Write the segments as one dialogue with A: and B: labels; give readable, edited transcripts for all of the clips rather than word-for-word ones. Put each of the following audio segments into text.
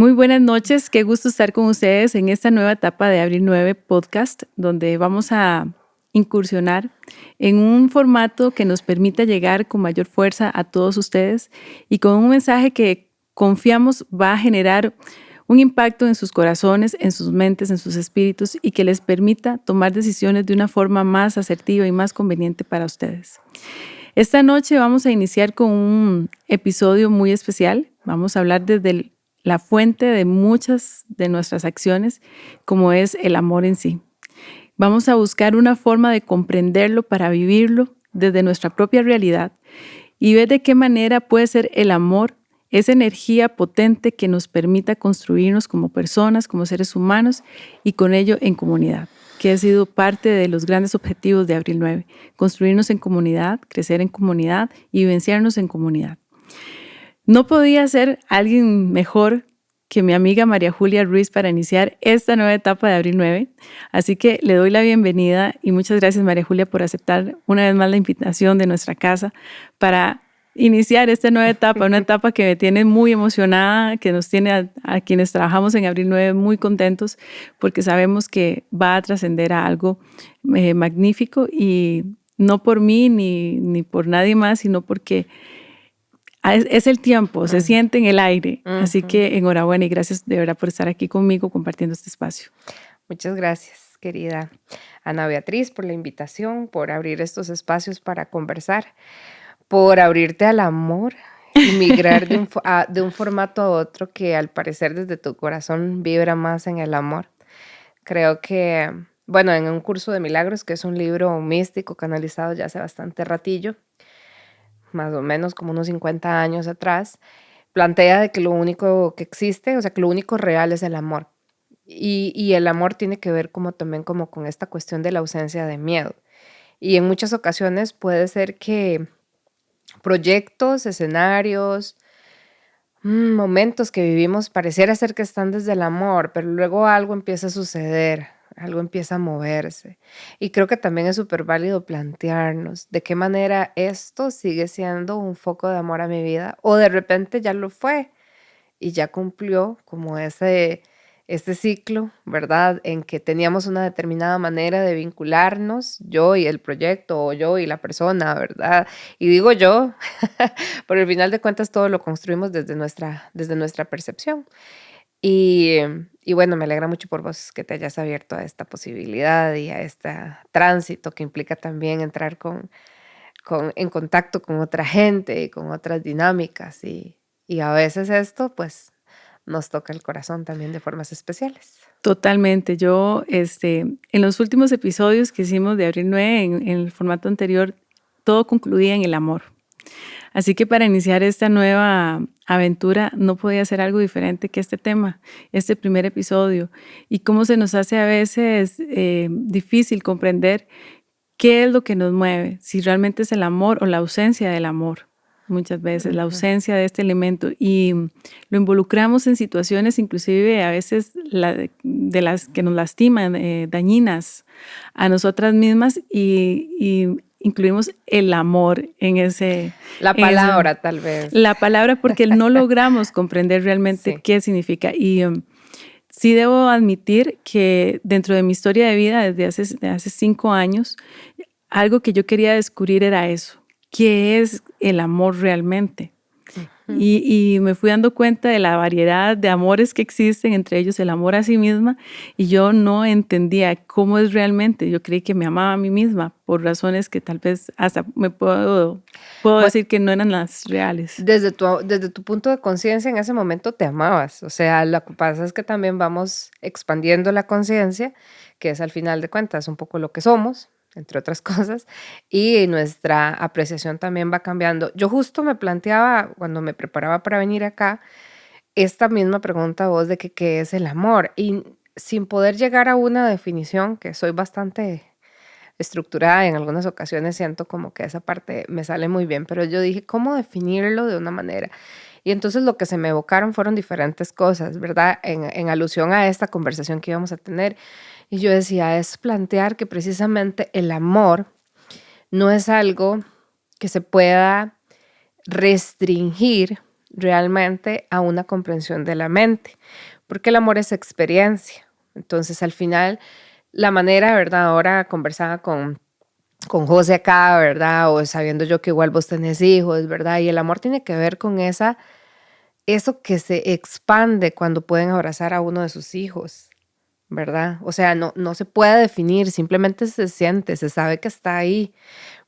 A: Muy buenas noches, qué gusto estar con ustedes en esta nueva etapa de Abril 9 Podcast, donde vamos a incursionar en un formato que nos permita llegar con mayor fuerza a todos ustedes y con un mensaje que confiamos va a generar un impacto en sus corazones, en sus mentes, en sus espíritus y que les permita tomar decisiones de una forma más asertiva y más conveniente para ustedes. Esta noche vamos a iniciar con un episodio muy especial. Vamos a hablar desde la fuente de muchas de nuestras acciones, como es el amor en sí. Vamos a buscar una forma de comprenderlo para vivirlo desde nuestra propia realidad y ver de qué manera puede ser el amor esa energía potente que nos permita construirnos como personas, como seres humanos y con ello en comunidad, que ha sido parte de los grandes objetivos de Abril 9, construirnos en comunidad, crecer en comunidad y vivenciarnos en comunidad. No podía ser alguien mejor que mi amiga María Julia Ruiz para iniciar esta nueva etapa de Abril 9. Así que le doy la bienvenida y muchas gracias María Julia por aceptar una vez más la invitación de nuestra casa para iniciar esta nueva etapa, una etapa que me tiene muy emocionada, que nos tiene a quienes trabajamos en Abril 9 muy contentos porque sabemos que va a trascender a algo magnífico y no por mí ni por nadie más, sino porque es el tiempo, se siente en el aire. Así que enhorabuena y gracias de verdad por estar aquí conmigo compartiendo este espacio.
B: Muchas gracias, querida Ana Beatriz, por la invitación, por abrir estos espacios para conversar, por abrirte al amor y migrar de un formato a otro que al parecer desde tu corazón vibra más en el amor. Creo que, bueno, en un curso de milagros, que es un libro místico canalizado ya hace bastante ratillo, más o menos como unos 50 años atrás, plantea de que lo único que existe, o sea, que lo único real es el amor. Y el amor tiene que ver como también como con esta cuestión de la ausencia de miedo. Y en muchas ocasiones puede ser que proyectos, escenarios, momentos que vivimos pareciera ser que están desde el amor, pero luego algo empieza a suceder, algo empieza a moverse. Y creo que también es súper válido plantearnos de qué manera esto sigue siendo un foco de amor a mi vida o de repente ya lo fue y ya cumplió como este ciclo, ¿verdad? En que teníamos una determinada manera de vincularnos, yo y el proyecto, o yo y la persona, ¿verdad? Y digo yo, pero al final de cuentas todo lo construimos desde nuestra percepción. Y, y bueno, me alegra mucho por vos que te hayas abierto a esta posibilidad y a este tránsito que implica también entrar en contacto con otra gente y con otras dinámicas. Y a veces esto, pues, nos toca el corazón también de formas especiales.
A: Totalmente. Yo, en los últimos episodios que hicimos de Abril 9, en el formato anterior, todo concluía en el amor. Así que para iniciar esta nueva aventura no podía ser algo diferente que este tema, este primer episodio. Y cómo se nos hace a veces difícil comprender qué es lo que nos mueve, si realmente es el amor o la ausencia del amor. Muchas veces la ausencia de este elemento y lo involucramos en situaciones inclusive a veces de las que nos lastiman, dañinas a nosotras mismas y incluimos el amor en ese...
B: La palabra tal vez.
A: La palabra porque no logramos comprender realmente
B: Sí.
A: qué significa y sí debo admitir que dentro de mi historia de vida desde hace 5 años, algo que yo quería descubrir era eso. ¿Qué es el amor realmente? Y me fui dando cuenta de la variedad de amores que existen, entre ellos el amor a sí misma, y yo no entendía cómo es realmente. Yo creí que me amaba a mí misma por razones que tal vez hasta me puedo decir que no eran las reales.
B: Desde tu punto de conciencia en ese momento te amabas. O sea, lo que pasa es que también vamos expandiendo la conciencia, que es al final de cuentas un poco lo que somos, entre otras cosas, y nuestra apreciación también va cambiando. Yo justo me planteaba cuando me preparaba para venir acá esta misma pregunta a vos de que qué es el amor y sin poder llegar a una definición, que soy bastante estructurada, en algunas ocasiones siento como que esa parte me sale muy bien, pero yo dije, ¿cómo definirlo de una manera? Y entonces lo que se me evocaron fueron diferentes cosas, ¿verdad? En alusión a esta conversación que íbamos a tener. Y yo decía, es plantear que precisamente el amor no es algo que se pueda restringir realmente a una comprensión de la mente, porque el amor es experiencia. Entonces, al final, la manera, ¿verdad? Ahora conversaba con José acá, ¿verdad? O sabiendo yo que igual vos tenés hijos, ¿verdad? Y el amor tiene que ver con eso que se expande cuando pueden abrazar a uno de sus hijos, ¿verdad? O sea, no se puede definir, simplemente se siente, se sabe que está ahí,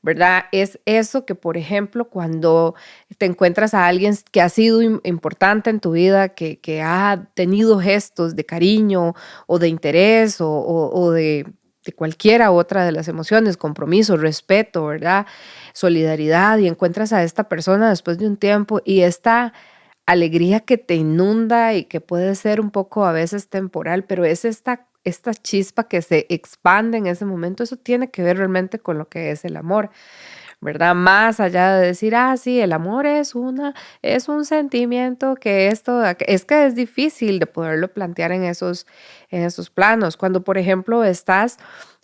B: ¿verdad? Es eso que, por ejemplo, cuando te encuentras a alguien que ha sido importante en tu vida, que ha tenido gestos de cariño o de interés o de cualquiera otra de las emociones, compromiso, respeto, ¿verdad? Solidaridad, y encuentras a esta persona después de un tiempo y esta alegría que te inunda y que puede ser un poco a veces temporal, pero es esta chispa que se expande en ese momento. Eso tiene que ver realmente con lo que es el amor, ¿verdad? Más allá de decir, sí, el amor es un sentimiento que es que es difícil de poderlo plantear en esos planos. Cuando, por ejemplo,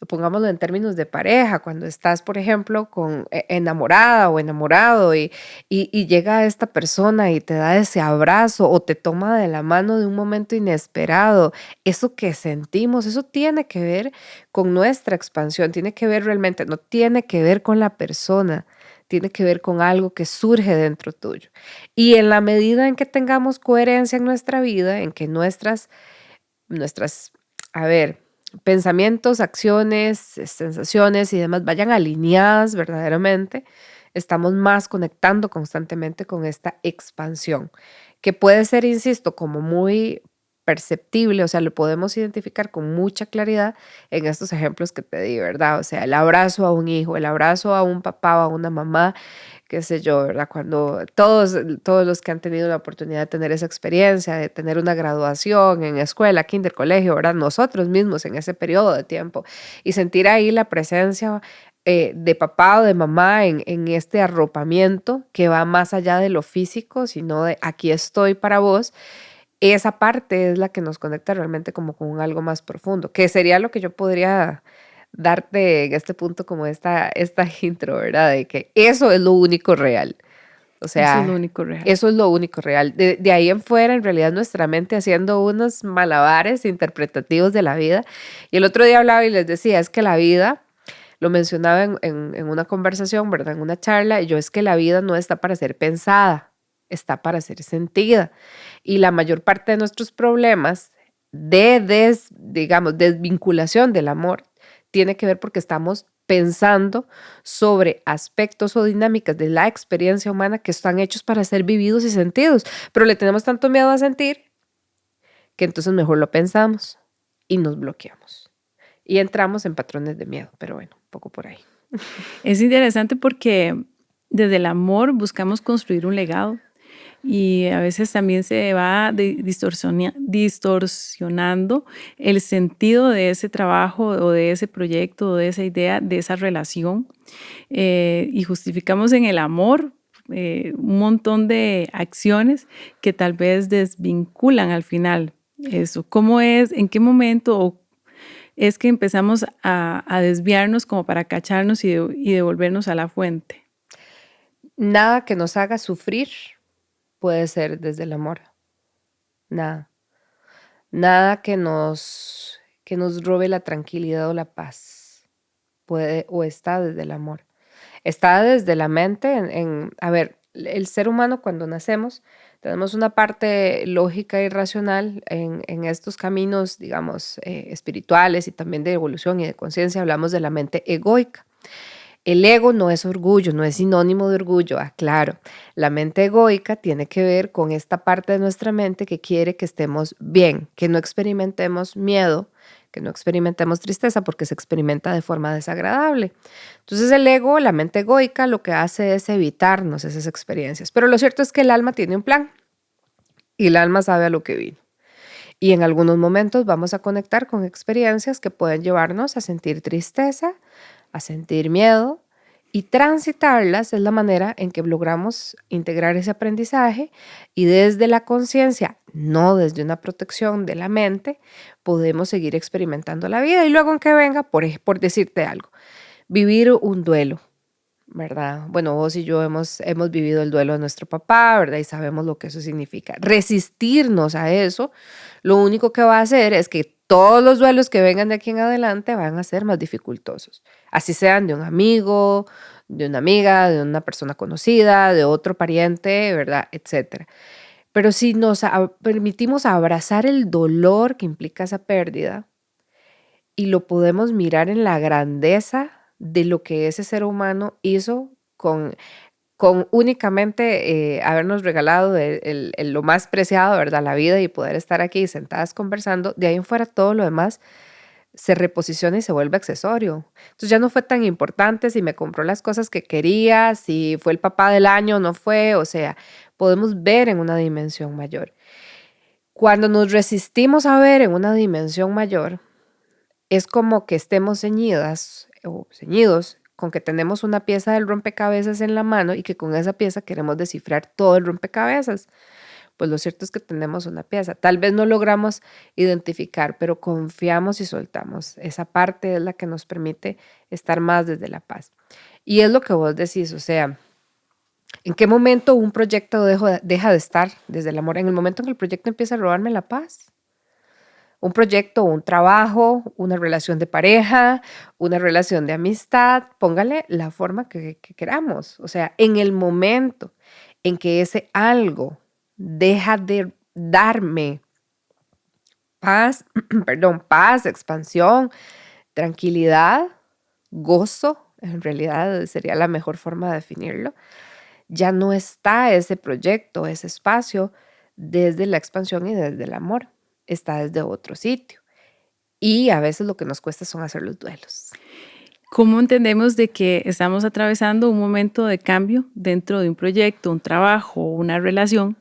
B: pongámoslo en términos de pareja, cuando estás, por ejemplo, enamorada o enamorado y llega esta persona y te da ese abrazo o te toma de la mano de un momento inesperado, eso que sentimos, eso tiene que ver con nuestra expansión, tiene que ver realmente, no tiene que ver con la persona, tiene que ver con algo que surge dentro tuyo. Y en la medida en que tengamos coherencia en nuestra vida, en que nuestras, a ver, pensamientos, acciones, sensaciones y demás vayan alineadas verdaderamente, estamos más conectando constantemente con esta expansión, que puede ser, insisto, como muy perceptible, o sea, lo podemos identificar con mucha claridad en estos ejemplos que te di, ¿verdad? O sea, el abrazo a un hijo, el abrazo a un papá o a una mamá, qué sé yo, ¿verdad? Cuando todos los que han tenido la oportunidad de tener esa experiencia, de tener una graduación en escuela, kinder, colegio, ¿verdad? Nosotros mismos en ese periodo de tiempo y sentir ahí la presencia de papá o de mamá en este arropamiento que va más allá de lo físico, sino de aquí estoy para vos. Esa parte es la que nos conecta realmente como con algo más profundo, que sería lo que yo podría darte en este punto como esta intro, ¿verdad? De que eso es lo único real. O
A: Eso es lo
B: sea,
A: único real.
B: eso es lo único real. De ahí en fuera, en realidad, nuestra mente haciendo unos malabares interpretativos de la vida. Y el otro día hablaba y les decía, es que la vida, lo mencionaba en una conversación, ¿verdad? En una charla, y yo es que la vida no está para ser pensada, está para ser sentida. Y la mayor parte de nuestros problemas digamos, desvinculación del amor tiene que ver porque estamos pensando sobre aspectos o dinámicas de la experiencia humana que están hechos para ser vividos y sentidos, pero le tenemos tanto miedo a sentir que entonces mejor lo pensamos y nos bloqueamos y entramos en patrones de miedo, pero bueno, un poco por ahí.
A: Es interesante porque desde el amor buscamos construir un legado y a veces también se va distorsionando el sentido de ese trabajo o de ese proyecto o de esa idea, de esa relación y justificamos en el amor un montón de acciones que tal vez desvinculan al final eso. ¿Cómo es, en qué momento es que empezamos a desviarnos como para cacharnos y devolvernos a la fuente?
B: Nada que nos haga sufrir puede ser desde el amor. Nada. Nada que nos robe la tranquilidad o la paz puede o está desde el amor. Está desde la mente a ver, el ser humano cuando nacemos tenemos una parte lógica y racional en estos caminos, digamos, espirituales y también de evolución y de conciencia, hablamos de la mente egoica. El ego no es orgullo, no es sinónimo de orgullo, claro. La mente egoica tiene que ver con esta parte de nuestra mente que quiere que estemos bien, que no experimentemos miedo, que no experimentemos tristeza porque se experimenta de forma desagradable. Entonces el ego, la mente egoica, lo que hace es evitarnos esas experiencias. Pero lo cierto es que el alma tiene un plan y el alma sabe a lo que vino. Y en algunos momentos vamos a conectar con experiencias que pueden llevarnos a sentir tristeza, a sentir miedo, y transitarlas es la manera en que logramos integrar ese aprendizaje y desde la conciencia, no desde una protección de la mente, podemos seguir experimentando la vida. Y luego aunque venga, por decirte algo, vivir un duelo. ¿verdad? Bueno, vos y yo hemos vivido el duelo de nuestro papá, ¿verdad? Y sabemos lo que eso significa. Resistirnos a eso, lo único que va a hacer es que todos los duelos que vengan de aquí en adelante van a ser más dificultosos. Así sean de un amigo, de una amiga, de una persona conocida, de otro pariente, ¿verdad? Etcétera. Pero si nos permitimos abrazar el dolor que implica esa pérdida y lo podemos mirar en la grandeza de lo que ese ser humano hizo con únicamente habernos regalado lo más preciado, ¿verdad? La vida y poder estar aquí sentadas conversando, de ahí en fuera todo lo demás se reposiciona y se vuelve accesorio. Entonces ya no fue tan importante si me compró las cosas que quería, si fue el papá del año o no fue, o sea, podemos ver en una dimensión mayor. Cuando nos resistimos a ver en una dimensión mayor, es como que estemos ceñidas o ceñidos con que tenemos una pieza del rompecabezas en la mano y que con esa pieza queremos descifrar todo el rompecabezas. Pues lo cierto es que tenemos una pieza. Tal vez no logramos identificar, pero confiamos y soltamos. Esa parte es la que nos permite estar más desde la paz. Y es lo que vos decís, o sea, ¿en qué momento un proyecto deja de estar desde el amor? En el momento en que el proyecto empieza a robarme la paz. Un proyecto, un trabajo, una relación de pareja, una relación de amistad, póngale la forma que queramos. O sea, en el momento en que ese algo deja de darme paz, perdón, paz, expansión, tranquilidad, gozo, en realidad sería la mejor forma de definirlo, ya no está ese proyecto, ese espacio desde la expansión y desde el amor, está desde otro sitio. Y a veces lo que nos cuesta son hacer los duelos.
A: ¿Cómo entendemos de que estamos atravesando un momento de cambio dentro de un proyecto, un trabajo, una relación?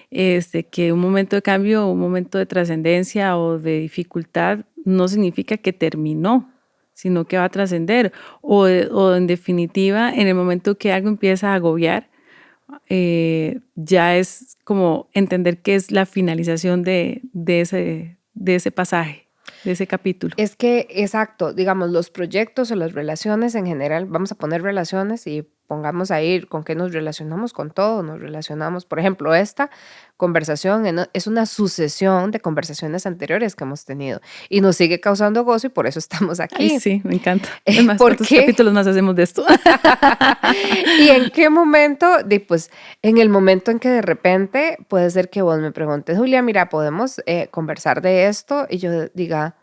A: Que un momento de cambio, un momento de trascendencia o de dificultad no significa que terminó, sino que va a trascender. O en definitiva, en el momento que algo empieza a agobiar, ya es como entender que es la finalización de ese pasaje, de ese capítulo.
B: Es que, exacto, digamos, los proyectos o las relaciones en general, vamos a poner relaciones y pongamos ahí con qué nos relacionamos con todo, nos relacionamos, por ejemplo, esta conversación es una sucesión de conversaciones anteriores que hemos tenido y nos sigue causando gozo y por eso estamos aquí.
A: Ay, sí, me encanta. Es más,
B: ¿Por
A: ¿cuántos
B: qué?
A: capítulos más hacemos de esto?
B: ¿Y en qué momento? Pues en el momento en que de repente puede ser que vos me preguntes, Julia, mira, podemos conversar de esto y yo diga,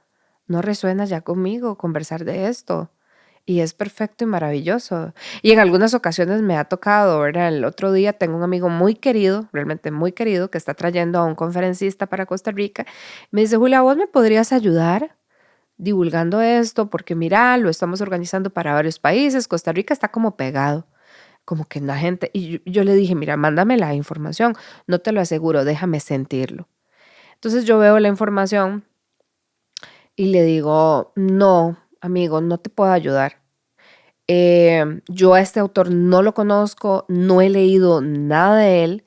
B: no resuena ya conmigo conversar de esto. Y es perfecto y maravilloso. Y en algunas ocasiones me ha tocado, ¿verdad? El otro día tengo un amigo muy querido, realmente muy querido, que está trayendo a un conferencista para Costa Rica. Me dice, Julia, ¿vos me podrías ayudar divulgando esto? Porque mira, lo estamos organizando para varios países. Costa Rica está como pegado, como que la gente... Y yo le dije, mira, mándame la información. No te lo aseguro, déjame sentirlo. Entonces yo veo la información y le digo, no, amigo, no te puedo ayudar. Yo a este autor no lo conozco, no he leído nada de él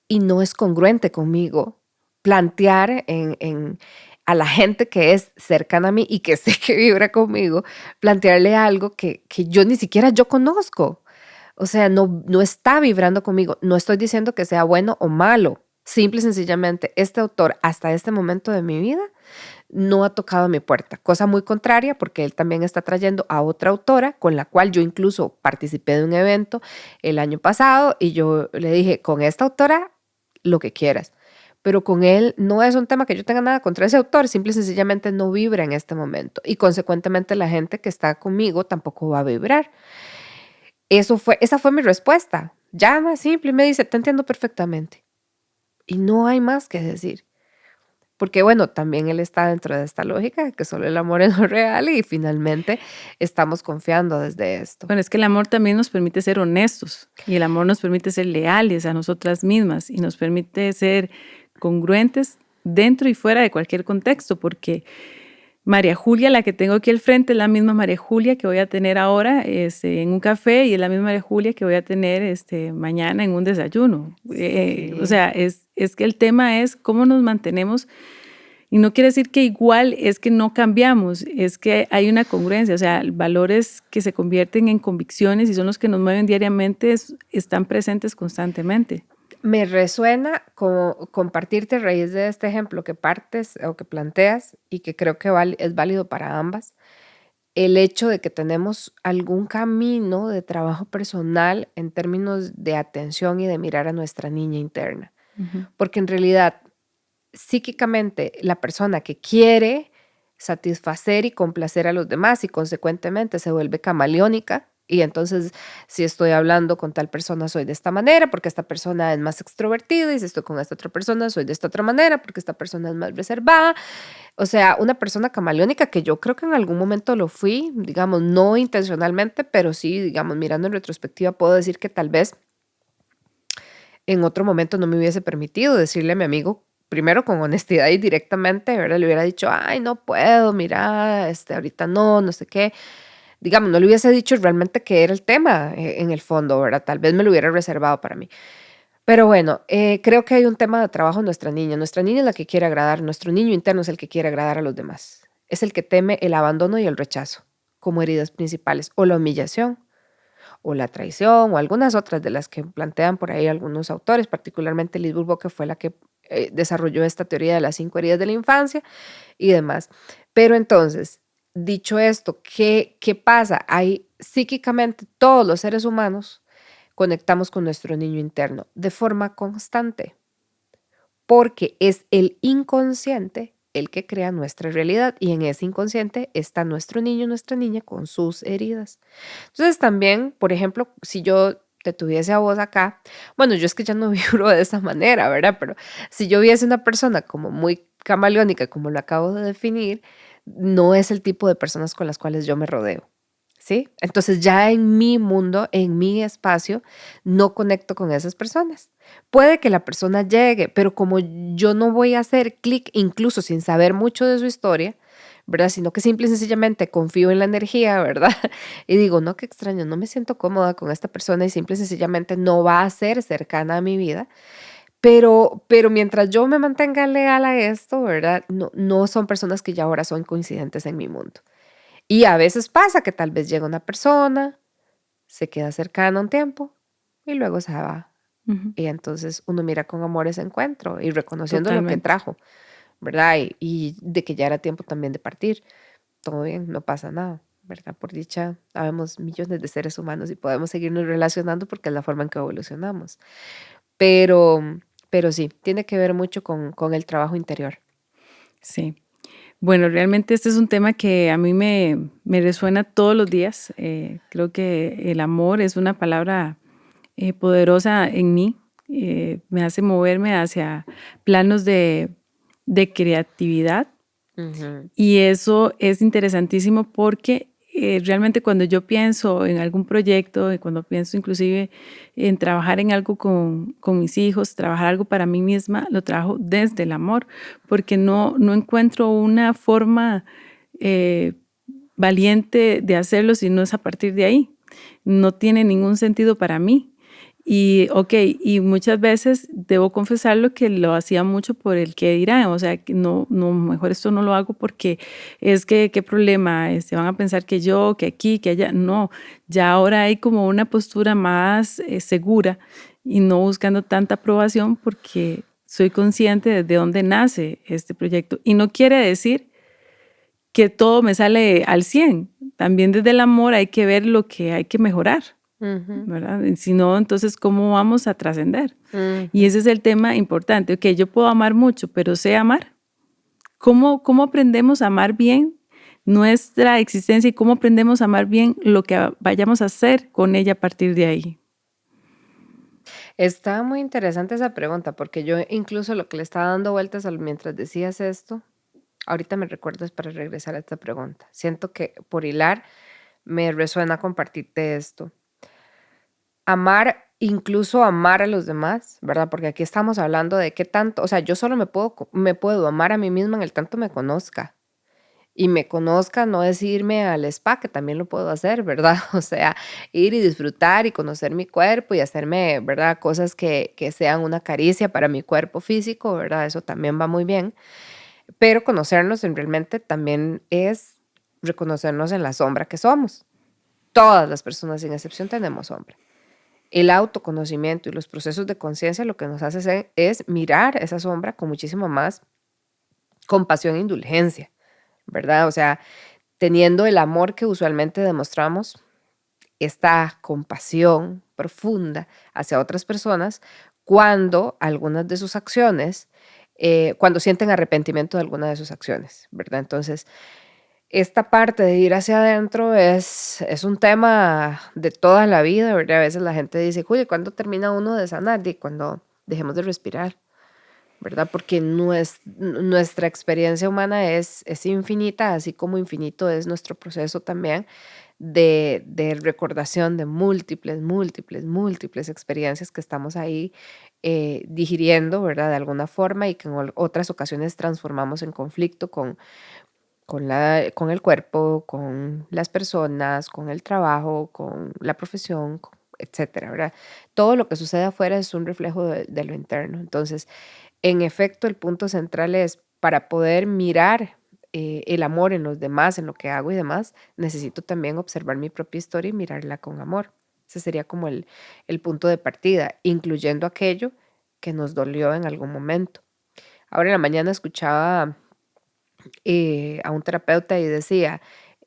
B: y no es congruente conmigo plantear a la gente que es cercana a mí y que sé que vibra conmigo, plantearle algo que yo ni siquiera yo conozco. O sea, no está vibrando conmigo. No estoy diciendo que sea bueno o malo. Simple y sencillamente, este autor hasta este momento de mi vida no ha tocado mi puerta, cosa muy contraria porque él también está trayendo a otra autora con la cual yo incluso participé de un evento el año pasado y yo le dije, con esta autora, lo que quieras, pero con él no es un tema que yo tenga nada contra ese autor, simple y sencillamente no vibra en este momento y consecuentemente la gente que está conmigo tampoco va a vibrar. Esa fue mi respuesta, ya más simple, me dice, te entiendo perfectamente y no hay más que decir. Porque bueno, también él está dentro de esta lógica que solo el amor es lo real y finalmente estamos confiando desde esto.
A: Bueno, es que el amor también nos permite ser honestos y el amor nos permite ser leales a nosotras mismas y nos permite ser congruentes dentro y fuera de cualquier contexto, porque María Julia, la que tengo aquí al frente, es la misma María Julia que voy a tener ahora en un café y es la misma María Julia que voy a tener mañana en un desayuno.
B: Sí.
A: O sea, es que el tema es cómo nos mantenemos Y no quiere decir que igual es que no cambiamos, es que hay una congruencia, o sea, valores que se convierten en convicciones y son los que nos mueven diariamente, están presentes constantemente.
B: Me resuena como compartirte a raíz de este ejemplo que partes o que planteas y que creo que es válido para ambas, el hecho de que tenemos algún camino de trabajo personal en términos de atención y de mirar a nuestra niña interna.
A: Ujú.
B: Porque en realidad, psíquicamente, la persona que quiere satisfacer y complacer a los demás y consecuentemente se vuelve camaleónica. Y entonces, si estoy hablando con tal persona, soy de esta manera porque esta persona es más extrovertida, y si estoy con esta otra persona, soy de esta otra manera porque esta persona es más reservada. O sea, una persona camaleónica que yo creo que en algún momento lo fui, digamos, no intencionalmente, pero sí, digamos, mirando en retrospectiva, puedo decir que tal vez en otro momento no me hubiese permitido decirle a mi amigo, primero con honestidad y directamente, ¿verdad? Le hubiera dicho, ay, no puedo, mira, ahorita no, no sé qué. Digamos, no le hubiese dicho realmente qué era el tema en el fondo, ¿verdad? Tal vez me lo hubiera reservado para mí. Pero bueno, creo que hay un tema de trabajo en nuestra niña. Nuestra niña es la que quiere agradar, nuestro niño interno es el que quiere agradar a los demás. Es el que teme el abandono y el rechazo como heridas principales, o la humillación, o la traición, o algunas otras de las que plantean por ahí algunos autores, particularmente Liz Bourbeau, que fue la que desarrolló esta teoría de las 5 heridas de la infancia y demás. Pero entonces, dicho esto, ¿qué pasa? Hay psíquicamente todos los seres humanos conectamos con nuestro niño interno de forma constante, porque es el inconsciente el que crea nuestra realidad y en ese inconsciente está nuestro niño, nuestra niña con sus heridas. Entonces también, por ejemplo, si yo te tuviese a vos acá, bueno, yo es que ya no vibro de esa manera, ¿verdad? Pero si yo viese una persona como muy camaleónica, como lo acabo de definir, no es el tipo de personas con las cuales yo me rodeo. ¿Sí? Entonces ya en mi mundo, en mi espacio, no conecto con esas personas. Puede que la persona llegue, pero como yo no voy a hacer clic, incluso sin saber mucho de su historia, ¿verdad? Sino que simple y sencillamente confío en la energía, ¿verdad? Y digo, no, qué extraño, no me siento cómoda con esta persona y simple y sencillamente no va a ser cercana a mi vida. Pero mientras yo me mantenga leal a esto, ¿verdad? No son personas que ya ahora son coincidentes en mi mundo. Y a veces pasa que tal vez llega una persona, se queda cercana un tiempo y luego se va.
A: Ujú.
B: Y entonces uno mira con amor ese encuentro y reconociendo lo que
A: Totalmente.
B: trajo, ¿verdad? Y de que ya era tiempo también de partir. Todo bien, no pasa nada, ¿verdad? Por dicha, habemos millones de seres humanos y podemos seguirnos relacionando porque es la forma en que evolucionamos. Pero, pero sí, tiene que ver mucho con el trabajo interior.
A: Sí. Bueno, realmente este es un tema que a mí me resuena todos los días. Creo que el amor es una palabra poderosa en mí. Me hace moverme hacia planos de creatividad.
B: Ujú,
A: Y eso es interesantísimo porque realmente cuando yo pienso en algún proyecto, y cuando pienso inclusive en trabajar en algo con mis hijos, trabajar algo para mí misma, lo trabajo desde el amor, porque no encuentro una forma eh, valiente de hacerlo si no es a partir de ahí. No tiene ningún sentido para mí. Y, ok, y muchas veces debo confesarlo que lo hacía mucho por el que dirán, o sea, que mejor esto no lo hago porque es que, ¿qué problema? Van a pensar que yo, que aquí, que allá. No, ya ahora hay como una postura más segura y no buscando tanta aprobación porque soy consciente de dónde nace este proyecto. Y no quiere decir que todo me sale al 100. También desde el amor hay que ver lo que hay que mejorar,
B: ujú,
A: ¿verdad? Si no, entonces, ¿cómo vamos a trascender? Y
B: ujú.
A: ese es el tema importante. Ok, yo puedo amar mucho, pero sé amar. ¿Cómo aprendemos a amar bien nuestra existencia y cómo aprendemos a amar bien lo que vayamos a hacer con ella a partir de ahí?
B: Está muy interesante esa pregunta, porque yo incluso lo que le estaba dando vueltas mientras decías esto, ahorita me recuerdas para regresar a esta pregunta. Siento que por hilar me resuena compartirte esto. Amar, incluso amar a los demás, ¿verdad? Porque aquí estamos hablando de qué tanto, o sea, yo solo me puedo amar a mí misma en el tanto me conozca. Y me conozca no es irme al spa, que también lo puedo hacer, ¿verdad? O sea, ir y disfrutar y conocer mi cuerpo y hacerme, ¿verdad? Cosas que sean una caricia para mi cuerpo físico, ¿verdad? Eso también va muy bien. Pero conocernos realmente también es reconocernos en la sombra que somos. Todas las personas, sin excepción, tenemos sombra. El autoconocimiento y los procesos de conciencia lo que nos hace es mirar esa sombra con muchísimo más compasión e indulgencia, ¿verdad? O sea, teniendo el amor que usualmente demostramos, esta compasión profunda hacia otras personas cuando algunas de sus acciones, cuando sienten arrepentimiento de alguna de sus acciones, ¿verdad? Entonces, esta parte de ir hacia adentro es un tema de toda la vida, ¿verdad? A veces la gente dice, oye, ¿cuándo termina uno de sanar? Y cuando dejemos de respirar, ¿verdad? Porque nuestra experiencia humana es infinita, así como infinito es nuestro proceso también de recordación de múltiples experiencias que estamos ahí digiriendo, ¿verdad? De alguna forma y que en otras ocasiones transformamos en conflicto con el cuerpo, con las personas, con el trabajo, con la profesión, etcétera, ¿verdad? Todo lo que sucede afuera es un reflejo de lo interno. Entonces, en efecto, el punto central es para poder mirar el amor en los demás, en lo que hago y demás, necesito también observar mi propia historia y mirarla con amor. Ese sería como el punto de partida, incluyendo aquello que nos dolió en algún momento. Ahora en la mañana escuchaba a un terapeuta y decía,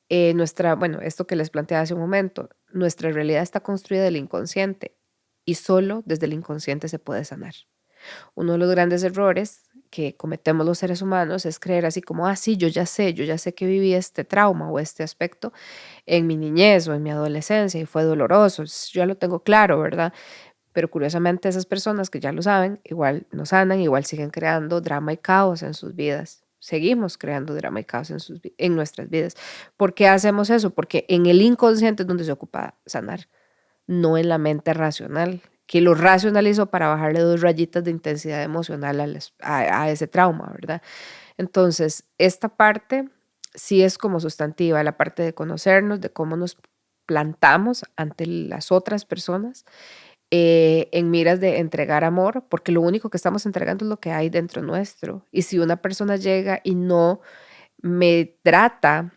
B: bueno, esto que les planteé hace un momento, nuestra realidad está construida del inconsciente y solo desde el inconsciente se puede sanar. Uno de los grandes errores que cometemos los seres humanos es creer así como, sí, yo ya sé que viví este trauma o este aspecto en mi niñez o en mi adolescencia y fue doloroso, yo ya lo tengo claro, ¿verdad? Pero curiosamente esas personas que ya lo saben, igual no sanan, igual siguen creando drama y caos en sus vidas. Seguimos creando drama y caos en nuestras vidas. ¿Por qué hacemos eso? Porque en el inconsciente es donde se ocupa sanar, no en la mente racional, que lo racionalizó para bajarle 2 rayitas de intensidad emocional a ese trauma, ¿verdad? Entonces, esta parte sí es como sustantiva, la parte de conocernos, de cómo nos plantamos ante las otras personas en miras de entregar amor, porque lo único que estamos entregando es lo que hay dentro nuestro. Y si una persona llega y no me trata,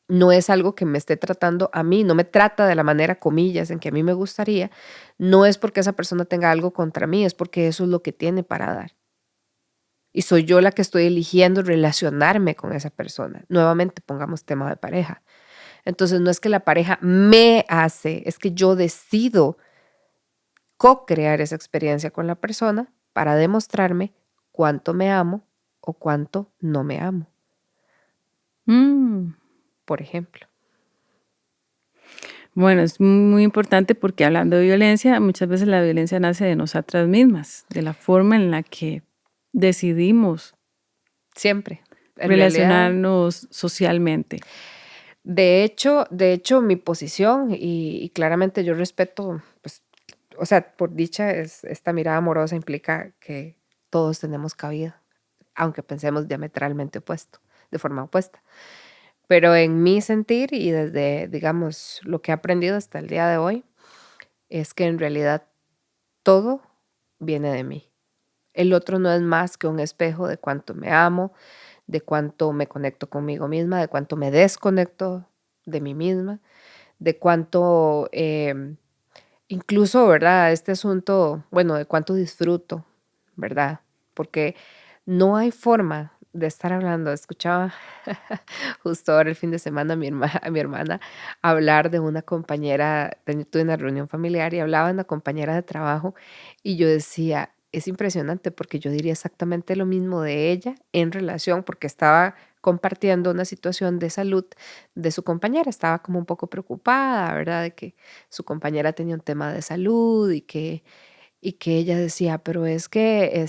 B: no es algo que me esté tratando a mí, no me trata de la manera, comillas, en que a mí me gustaría, no es porque esa persona tenga algo contra mí, es porque eso es lo que tiene para dar. Y soy yo la que estoy eligiendo relacionarme con esa persona. Nuevamente pongamos tema de pareja. Entonces no es que la pareja me hace, es que yo decido co-crear esa experiencia con la persona para demostrarme cuánto me amo o cuánto no me amo,
A: Mm.
B: por ejemplo.
A: Bueno, es muy importante porque hablando de violencia, muchas veces la violencia nace de nosotras mismas, de la forma en la que decidimos
B: Siempre. En realidad,
A: relacionarnos socialmente.
B: de hecho, mi posición, y claramente yo respeto, pues, o sea, por dicha, esta mirada amorosa implica que todos tenemos cabida, aunque pensemos diametralmente opuesto, de forma opuesta. Pero en mi sentir y desde, digamos, lo que he aprendido hasta el día de hoy, es que en realidad todo viene de mí. El otro no es más que un espejo de cuánto me amo, de cuánto me conecto conmigo misma, de cuánto me desconecto de mí misma, de cuánto, incluso, ¿verdad? Este asunto, bueno, de cuánto disfruto, ¿verdad? Porque no hay forma de estar hablando. Escuchaba justo ahora el fin de semana a mi hermana hablar de una compañera, tuve una reunión familiar y hablaba de una compañera de trabajo y yo decía, es impresionante porque yo diría exactamente lo mismo de ella en relación, porque estaba compartiendo una situación de salud de su compañera, estaba como un poco preocupada, ¿verdad? De que su compañera tenía un tema de salud y que ella decía, pero es que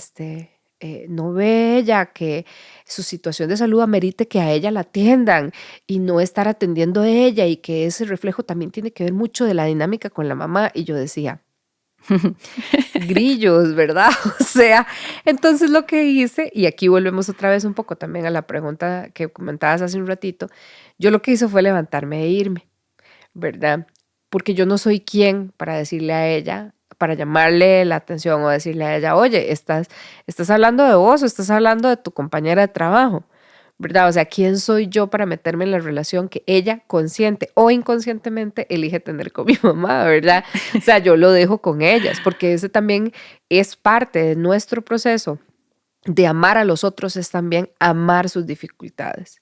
B: no ve ella que su situación de salud amerite que a ella la atiendan y no estar atendiendo a ella y que ese reflejo también tiene que ver mucho de la dinámica con la mamá. Y yo decía, grillos, ¿verdad? O sea, entonces lo que hice, y aquí volvemos otra vez un poco también a la pregunta que comentabas hace un ratito, yo lo que hice fue levantarme e irme, ¿verdad? Porque yo no soy quien para decirle a ella, para llamarle la atención o decirle a ella, oye, estás hablando de vos o estás hablando de tu compañera de trabajo, ¿verdad? O sea, ¿quién soy yo para meterme en la relación que ella consciente o inconscientemente elige tener con mi mamá, ¿verdad? O sea, yo lo dejo con ellas, porque ese también es parte de nuestro proceso de amar a los otros, es también amar sus dificultades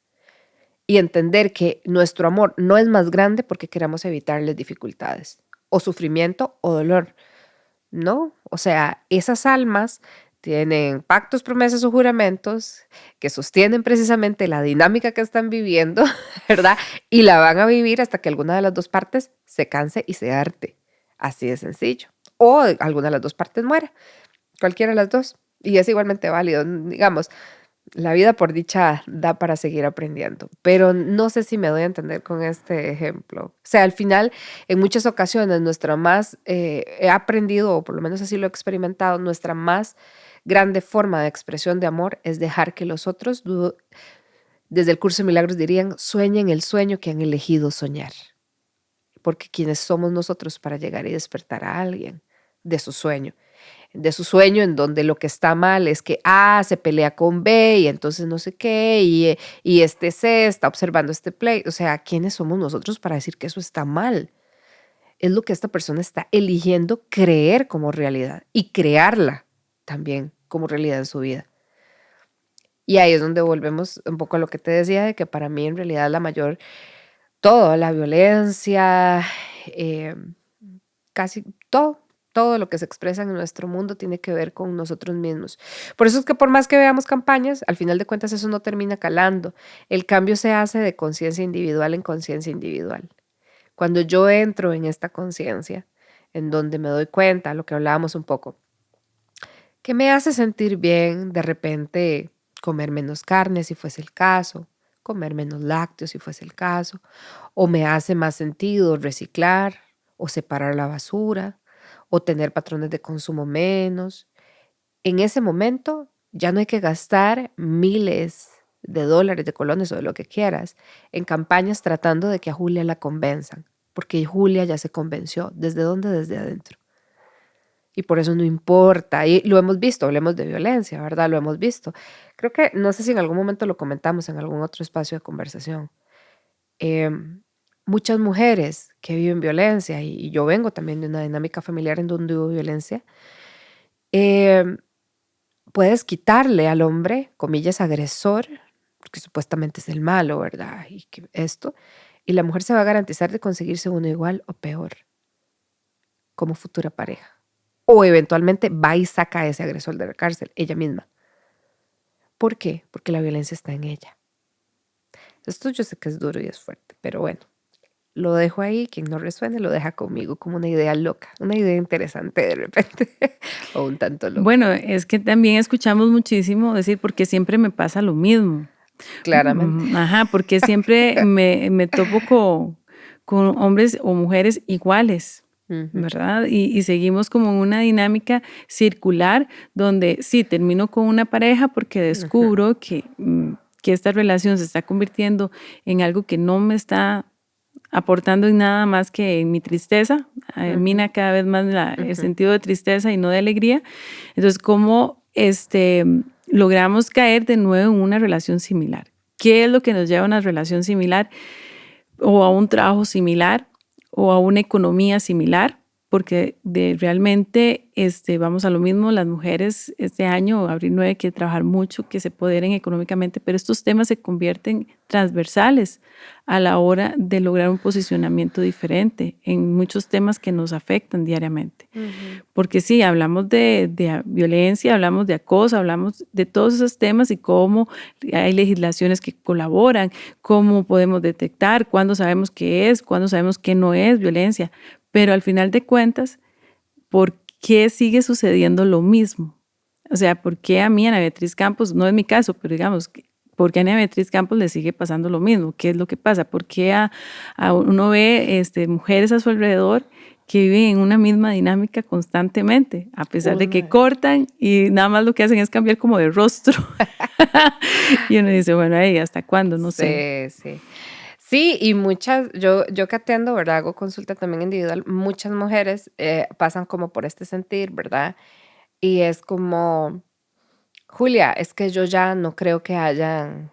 B: y entender que nuestro amor no es más grande porque queramos evitarles dificultades o sufrimiento o dolor, ¿no? O sea, esas almas tienen pactos, promesas o juramentos que sostienen precisamente la dinámica que están viviendo, ¿verdad? Y la van a vivir hasta que alguna de las dos partes se canse y se harte. Así de sencillo. O alguna de las dos partes muera. Cualquiera de las dos. Y es igualmente válido. Digamos, la vida por dicha da para seguir aprendiendo. Pero no sé si me doy a entender con este ejemplo. O sea, al final, en muchas ocasiones, he aprendido, o por lo menos así lo he experimentado, nuestra más grande forma de expresión de amor es dejar que los otros, desde el curso de milagros dirían, sueñen el sueño que han elegido soñar. Porque quienes somos nosotros para llegar y despertar a alguien de su sueño en donde lo que está mal es que A se pelea con B y entonces no sé qué, y este C está observando este play. O sea, ¿quiénes somos nosotros para decir que eso está mal? Es lo que esta persona está eligiendo creer como realidad y crearla también como realidad en su vida. Y ahí es donde volvemos un poco a lo que te decía, de que para mí en realidad toda la violencia, casi todo lo que se expresa en nuestro mundo tiene que ver con nosotros mismos. Por eso es que por más que veamos campañas, al final de cuentas eso no termina calando. El cambio se hace de conciencia individual en conciencia individual. Cuando yo entro en esta conciencia, en donde me doy cuenta, lo que hablábamos un poco, que me hace sentir bien de repente comer menos carne si fuese el caso, comer menos lácteos si fuese el caso, o me hace más sentido reciclar o separar la basura, o tener patrones de consumo menos. En ese momento ya no hay que gastar miles de dólares, de colones o de lo que quieras en campañas tratando de que a Julia la convenzan, porque Julia ya se convenció. ¿Desde dónde? Desde adentro. Y por eso no importa. Y lo hemos visto, hablemos de violencia, ¿verdad? Lo hemos visto. Creo que, no sé si en algún momento lo comentamos en algún otro espacio de conversación. Muchas mujeres que viven violencia, y yo vengo también de una dinámica familiar en donde hubo violencia, puedes quitarle al hombre, comillas, agresor, porque supuestamente es el malo, ¿verdad? Y la mujer se va a garantizar de conseguirse uno igual o peor como futura pareja. O eventualmente va y saca a ese agresor de la cárcel, ella misma. ¿Por qué? Porque la violencia está en ella. Esto yo sé que es duro y es fuerte, pero bueno. Lo dejo ahí, quien no resuene lo deja conmigo como una idea loca, una idea interesante de repente, o un tanto loca.
A: Bueno, es que también escuchamos muchísimo decir, porque siempre me pasa lo mismo.
B: Claramente.
A: Ajá, porque siempre me topo con hombres o mujeres iguales, ¿verdad? Y seguimos como en una dinámica circular donde sí, termino con una pareja porque descubro que esta relación se está convirtiendo en algo que no me está aportando en nada más que en mi tristeza, mina cada vez más el sentido de tristeza y no de alegría. Entonces, ¿cómo logramos caer de nuevo en una relación similar? ¿Qué es lo que nos lleva a una relación similar o a un trabajo similar o a una economía similar? Porque realmente vamos a lo mismo, las mujeres este año, abril 9, quieren trabajar mucho, que se empoderen económicamente, pero estos temas se convierten transversales a la hora de lograr un posicionamiento diferente en muchos temas que nos afectan diariamente. Porque sí, hablamos de violencia, hablamos de acoso, hablamos de todos esos temas y cómo hay legislaciones que colaboran, cómo podemos detectar, cuándo sabemos qué es, cuándo sabemos qué no es violencia. Pero al final de cuentas, ¿por qué sigue sucediendo lo mismo? O sea, ¿por qué a mí, Ana Beatriz Campos, no es mi caso, pero digamos, ¿por qué a Ana Beatriz Campos le sigue pasando lo mismo? ¿Qué es lo que pasa? ¿Por qué a uno ve mujeres a su alrededor que viven en una misma dinámica constantemente, a pesar de que cortan y nada más lo que hacen es cambiar como de rostro? Y uno dice, bueno, ¿hasta cuándo? No sé.
B: Sí. Sí, y yo que atiendo, ¿verdad? Hago consulta también individual. Muchas mujeres pasan como por este sentir, ¿verdad? Y es como, Julia, es que yo ya no creo que hayan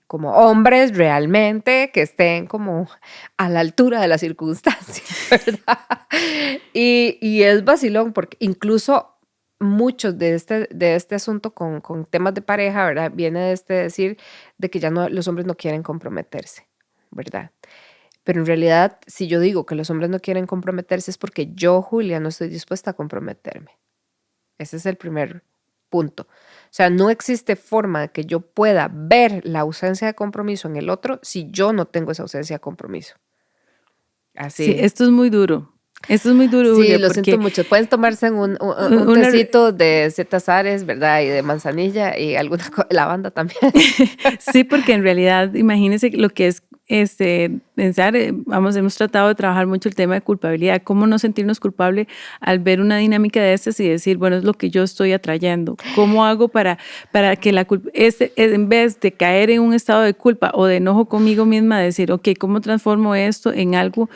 B: como hombres realmente que estén como a la altura de las circunstancias, ¿verdad? Y es vacilón porque incluso muchos de este asunto con temas de pareja, ¿verdad? Viene de este decir de que ya no, los hombres no quieren comprometerse, ¿verdad? Pero en realidad, si yo digo que los hombres no quieren comprometerse es porque yo, Julia, no estoy dispuesta a comprometerme. Ese es el primer punto. O sea, no existe forma de que yo pueda ver la ausencia de compromiso en el otro si yo no tengo esa ausencia de compromiso.
A: Sí,
B: Así.
A: esto es muy duro. Esto es muy duro,
B: Sí,
A: Julia,
B: lo siento
A: porque
B: mucho. Pueden tomarse un
A: una,
B: tecito de zetazares, ¿verdad? Y de manzanilla y alguna lavanda también.
A: sí, porque en realidad, imagínense lo que es pensar, vamos, hemos tratado de trabajar mucho el tema de culpabilidad, cómo no sentirnos culpable al ver una dinámica de estas y decir, bueno, es lo que yo estoy atrayendo. ¿Cómo hago para que la culpa, en vez de caer en un estado de culpa o de enojo conmigo misma, decir, ok, ¿cómo transformo esto en algo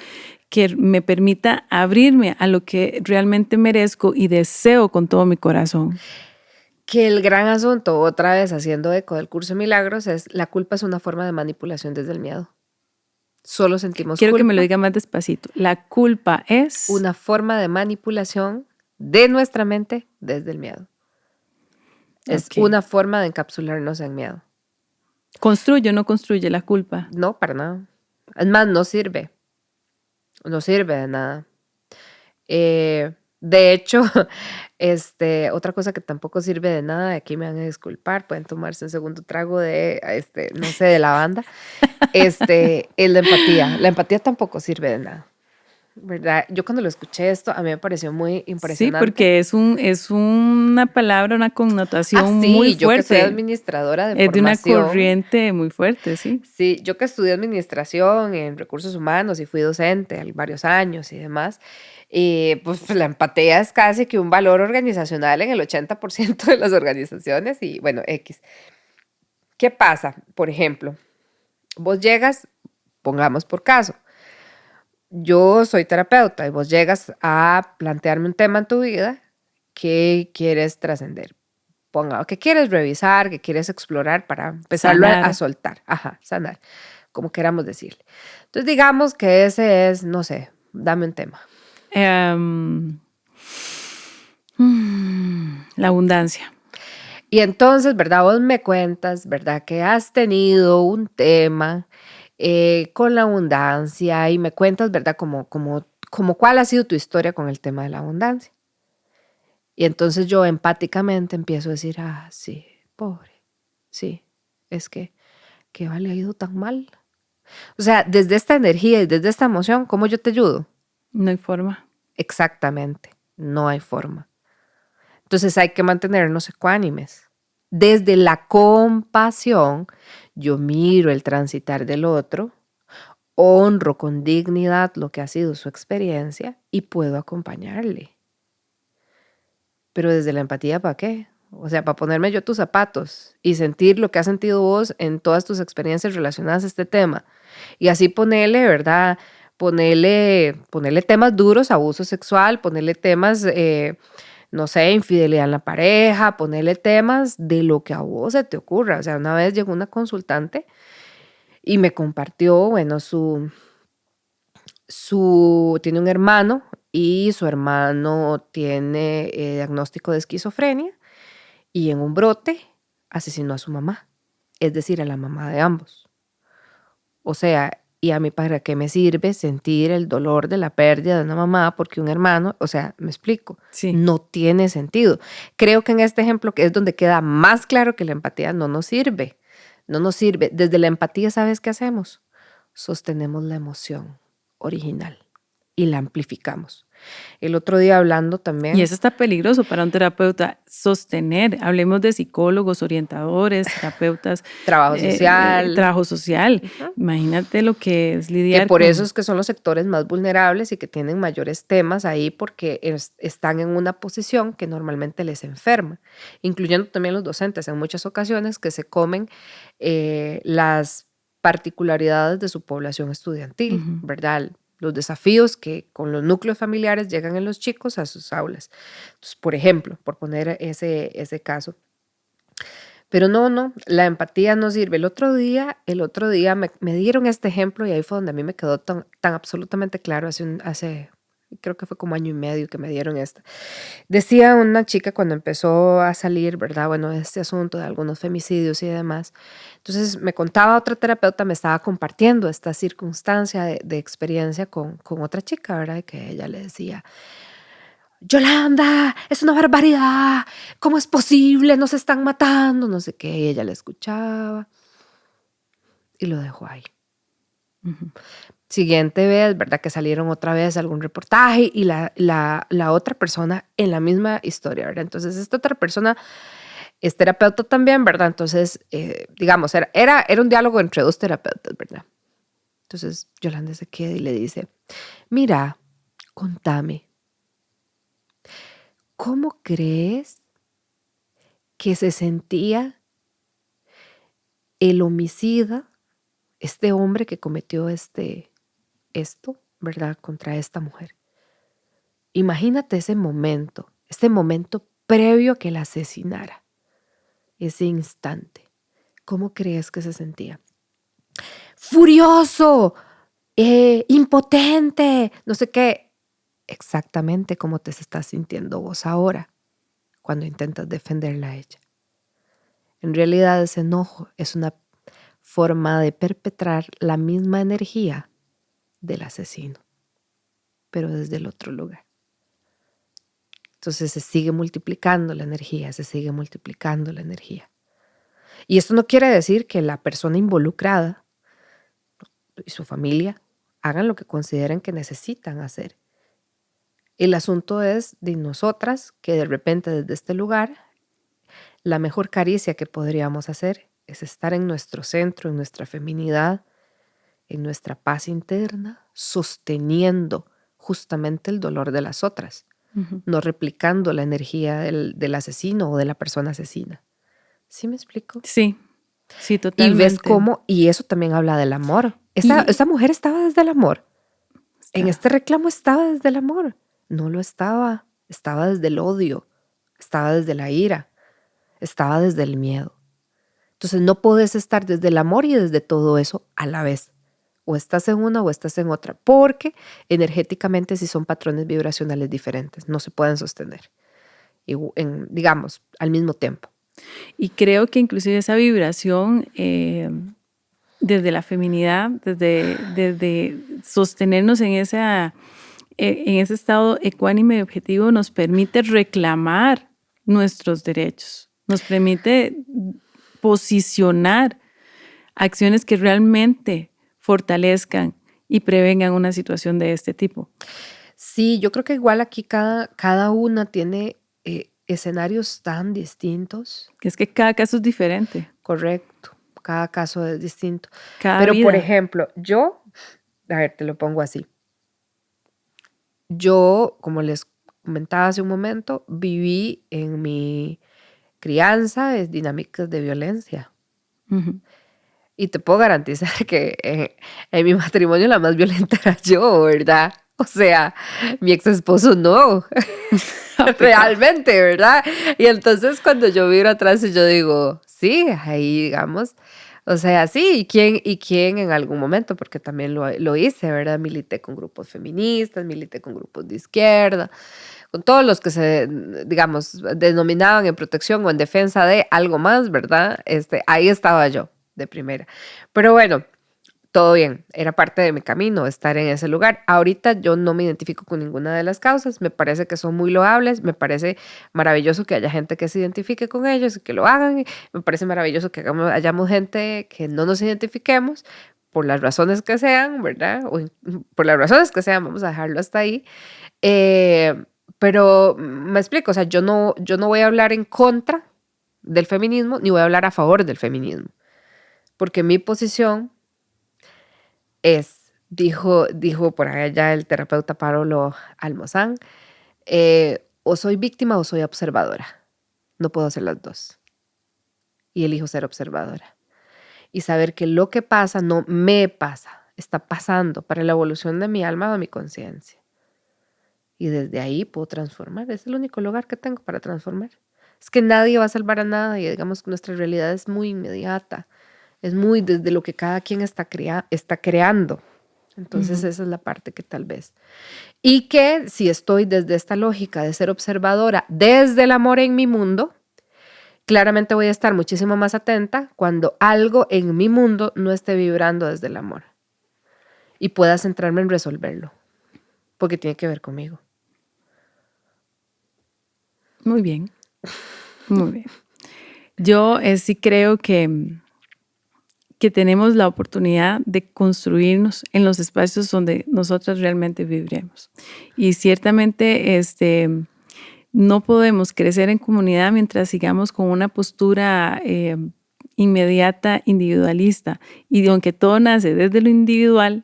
A: que me permita abrirme a lo que realmente merezco y deseo con todo mi corazón?
B: Que el gran asunto, otra vez haciendo eco del curso de milagros, es la culpa es una forma de manipulación desde el miedo. Solo sentimos
A: Quiero que me lo
B: culpa,
A: diga más despacito. La culpa es...
B: una forma de manipulación de nuestra mente desde el miedo. Es
A: Ok.
B: una forma de encapsularnos en miedo.
A: ¿Construye o no construye la culpa?
B: No, para nada. Es más, no sirve. No sirve de nada. De hecho, otra cosa que tampoco sirve de nada, aquí me van a disculpar, pueden tomarse un segundo trago de, no sé, de lavanda, es la empatía. La empatía tampoco sirve de nada, ¿verdad? Yo cuando lo escuché esto, a mí me pareció muy
A: Sí,
B: impresionante.
A: porque es una palabra, una
B: Ah,
A: connotación muy
B: sí, yo que soy
A: fuerte.
B: administradora de
A: Es de una
B: formación.
A: corriente muy fuerte, sí.
B: Sí, yo que estudié administración en recursos humanos y fui docente varios años y demás, y pues la empatía es casi que un valor organizacional en el 80% de las organizaciones y bueno, X. ¿Qué pasa? Por ejemplo, vos llegas, pongamos por caso, yo soy terapeuta y vos llegas a plantearme un tema en tu vida que quieres trascender. Ponga, que quieres revisar, que quieres explorar para empezarlo a
A: Sanar.
B: soltar, ajá, sanar, como queramos decirle. Entonces digamos que ese es, no sé, dame un tema.
A: Em, la abundancia.
B: Y entonces, ¿verdad? Vos me cuentas, ¿verdad? Que has tenido un tema con la abundancia y me cuentas, ¿verdad? Como cuál ha sido tu historia con el tema de la abundancia. Y entonces yo empáticamente empiezo a decir, ah, sí, pobre, sí, es que le ha ido tan mal. O sea, desde esta energía y desde esta emoción, ¿cómo yo te ayudo?
A: No hay forma.
B: Exactamente, no hay forma. Entonces hay que mantenernos ecuánimes. Desde la compasión, yo miro el transitar del otro, honro con dignidad lo que ha sido su experiencia y puedo acompañarle. Pero desde la empatía, ¿para qué? O sea, para ponerme yo tus zapatos y sentir lo que has sentido vos en todas tus experiencias relacionadas a este tema. Y así ponerle, ¿verdad? Ponerle temas duros, abuso sexual, ponerle temas, no sé, infidelidad en la pareja, ponerle temas de lo que a vos se te ocurra. O sea, una vez llegó una consultante y me compartió, bueno, tiene un hermano y su hermano tiene diagnóstico de esquizofrenia y en un brote asesinó a su mamá, es decir, a la mamá de ambos. O sea, ¿y a mí para qué me sirve sentir el dolor de la pérdida de una mamá porque un hermano? O sea, me explico,
A: Sí.
B: no tiene sentido. Creo que en este ejemplo, que es donde queda más claro que la empatía no nos sirve, no nos sirve. Desde la empatía, ¿sabes qué hacemos? Sostenemos la emoción original y la amplificamos. El otro día hablando
A: Y
B: también,
A: eso está peligroso para un terapeuta sostener. Hablemos de psicólogos, orientadores, terapeutas,
B: trabajo social,
A: trabajo social.
B: ujú,
A: Imagínate lo que es
B: que
A: lidiar
B: por eso
A: con...
B: es que son los sectores más vulnerables y que tienen mayores temas ahí porque están en una posición que normalmente les enferma, incluyendo también los docentes en muchas ocasiones que se comen las particularidades de su población estudiantil, ¿verdad? Los desafíos que con los núcleos familiares llegan en los chicos a sus aulas. Entonces, por ejemplo, por poner ese caso. Pero no, la empatía no sirve. El otro día me dieron este ejemplo y ahí fue donde a mí me quedó tan absolutamente claro hace creo que fue como 1 año y medio que me dieron esta. Decía una chica cuando empezó a salir, ¿verdad? Bueno, este asunto de algunos femicidios y demás. Entonces me contaba otra terapeuta, me estaba compartiendo esta circunstancia de experiencia con otra chica, ¿verdad? Que ella le decía, Yolanda, es una barbaridad, ¿cómo es posible? Nos están matando, no sé qué. Y ella le escuchaba y lo dejó ahí. Siguiente vez, ¿verdad? Que salieron otra vez algún reportaje y la otra persona en la misma historia, ¿verdad? Entonces esta otra persona es terapeuta también, ¿verdad? Entonces, digamos, era un diálogo entre dos terapeutas, ¿verdad? Entonces Yolanda se queda y le dice, mira, contame, ¿cómo crees que se sentía el homicida, este hombre que cometió esto, ¿verdad? Contra esta mujer? Imagínate este momento previo a que la asesinara, ese instante. ¿Cómo crees que se sentía? Furioso, impotente, no sé qué. Exactamente como te estás sintiendo vos ahora cuando intentas defenderla a ella. En realidad ese enojo es una forma de perpetrar la misma energía del asesino, pero desde el otro lugar. Entonces se sigue multiplicando la energía, se sigue multiplicando la energía. Y esto no quiere decir que la persona involucrada y su familia hagan lo que consideren que necesitan hacer. El asunto es de nosotras que de repente desde este lugar, la mejor caricia que podríamos hacer es estar en nuestro centro, en nuestra feminidad, en nuestra paz interna, sosteniendo justamente el dolor de las otras, no replicando la energía del asesino o de la persona asesina. ¿Sí me explico?
A: Sí, sí,
B: Y ves
A: totalmente.
B: cómo, y eso también habla del amor. Esa mujer estaba desde el amor. En este reclamo estaba desde el amor. No lo estaba desde el odio, estaba desde la ira, estaba desde el miedo. Entonces no puedes estar desde el amor y desde todo eso a la vez. O estás en una o estás en otra, porque energéticamente sí son patrones vibracionales diferentes, no se pueden sostener, digamos, al mismo tiempo.
A: Y creo que inclusive esa vibración desde la feminidad, desde sostenernos en ese estado ecuánime y objetivo, nos permite reclamar nuestros derechos, nos permite posicionar acciones que realmente fortalezcan y prevengan una situación de este tipo.
B: Sí, yo creo que igual aquí cada una tiene escenarios tan distintos.
A: Que es que cada caso es diferente.
B: Correcto, cada caso es distinto.
A: Cada
B: Pero,
A: vida.
B: por ejemplo, a ver, te lo pongo así. Yo, como les comentaba hace un momento, viví en mi crianza dinámicas de violencia. Y te puedo garantizar que en mi matrimonio la más violenta era yo, ¿verdad? O sea, mi ex esposo no, realmente, ¿verdad? Y entonces cuando yo miro atrás y yo digo, sí, ahí digamos, o sea, sí, ¿y quién en algún momento? Porque también lo hice, ¿verdad? Milité con grupos feministas, milité con grupos de izquierda, con todos los que se, digamos, denominaban en protección o en defensa de algo más, ¿verdad? Ahí estaba yo de primera. Pero bueno, todo bien, era parte de mi camino estar en ese lugar. Ahorita yo no me identifico con ninguna de las causas, me parece que son muy loables, me parece maravilloso que haya gente que se identifique con ellos y que lo hagan, me parece maravilloso que hayamos gente que no nos identifiquemos por las razones que sean, ¿verdad? Por las razones que sean, vamos a dejarlo hasta ahí. Pero me explico, o sea, yo no voy a hablar en contra del feminismo ni voy a hablar a favor del feminismo, porque mi posición dijo por allá el terapeuta Pablo Almozán, o soy víctima o soy observadora. No puedo ser las dos. Y elijo ser observadora. y saber que lo que pasa no me pasa, está pasando para la evolución de mi alma o de mi conciencia. Y desde ahí puedo transformar. Es el único lugar que tengo para transformar. Es que nadie va a salvar a nadie. Digamos que nuestra realidad es muy inmediata. Es muy desde lo que cada quien está creando. Entonces esa es la parte que tal vez. Y que si estoy desde esta lógica de ser observadora desde el amor en mi mundo, claramente voy a estar muchísimo más atenta cuando algo en mi mundo no esté vibrando desde el amor. Y pueda centrarme en resolverlo. Porque tiene que ver conmigo.
A: Muy bien, muy bien. Yo sí creo que tenemos la oportunidad de construirnos en los espacios donde nosotros realmente viviremos. Y ciertamente no podemos crecer en comunidad mientras sigamos con una postura inmediata, individualista. Y aunque todo nace desde lo individual,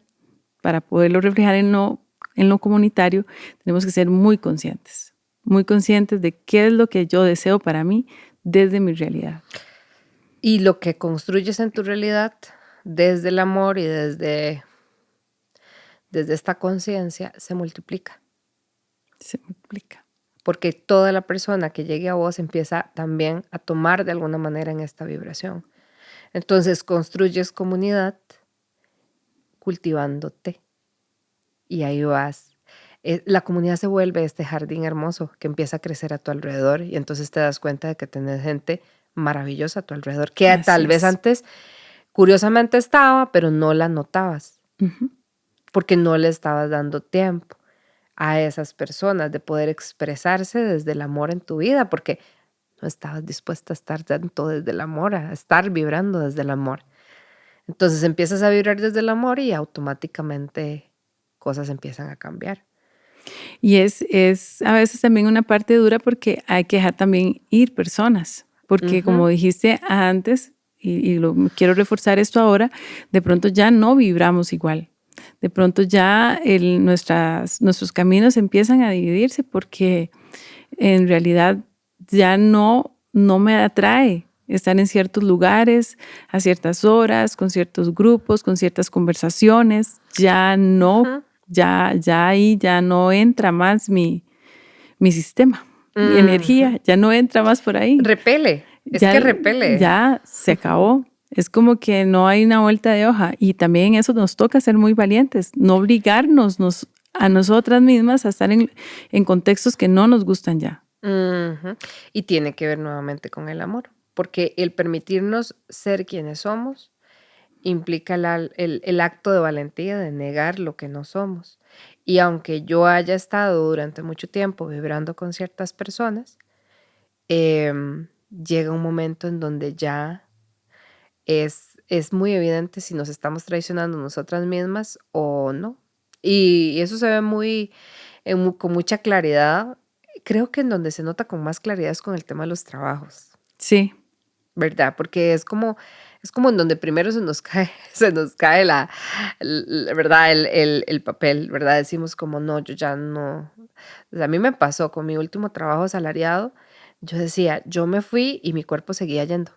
A: para poderlo reflejar en lo comunitario, tenemos que ser muy conscientes de qué es lo que yo deseo para mí desde mi realidad.
B: Y lo que construyes en tu realidad desde el amor y desde esta conciencia se multiplica.
A: Se multiplica.
B: Porque toda la persona que llegue a vos empieza también a tomar de alguna manera en esta vibración. Entonces construyes comunidad cultivándote. Y ahí vas. La comunidad se vuelve este jardín hermoso que empieza a crecer a tu alrededor y entonces te das cuenta de que tenés gente maravillosa a tu alrededor, que
A: Así
B: tal vez
A: es.
B: antes curiosamente estaba, pero no la notabas, porque no le estabas dando tiempo a esas personas de poder expresarse desde el amor en tu vida, porque no estabas dispuesta a estar tanto desde el amor, a estar vibrando desde el amor. Entonces empiezas a vibrar desde el amor y automáticamente cosas empiezan a cambiar.
A: Y es a veces también una parte dura porque hay que dejar también ir personas, porque como dijiste antes, y quiero reforzar esto ahora, de pronto ya no vibramos igual. De pronto ya nuestros caminos empiezan a dividirse porque en realidad ya no me atrae estar en ciertos lugares, a ciertas horas, con ciertos grupos, con ciertas conversaciones. Ya no, ya ahí ya no entra más mi sistema, mi energía, ya no entra más por ahí.
B: Repele,
A: Ya,
B: que repele.
A: Ya se acabó. Es como que no hay una vuelta de hoja y también eso nos toca ser muy valientes, no obligarnos a nosotras mismas a estar en contextos que no nos gustan ya.
B: Y tiene que ver nuevamente con el amor, porque el permitirnos ser quienes somos implica el acto de valentía de negar lo que no somos. Y aunque yo haya estado durante mucho tiempo vibrando con ciertas personas, llega un momento en donde ya es muy evidente si nos estamos traicionando nosotras mismas o no. Y eso se ve con mucha claridad. Creo que en donde se nota con más claridad es con el tema de los trabajos.
A: Sí.
B: ¿Verdad? Porque es como en donde primero se nos cae ¿verdad? El papel, ¿verdad? Decimos como, no, yo ya no. O sea, a mí me pasó con mi último trabajo asalariado, yo decía, yo me fui y mi cuerpo seguía yendo.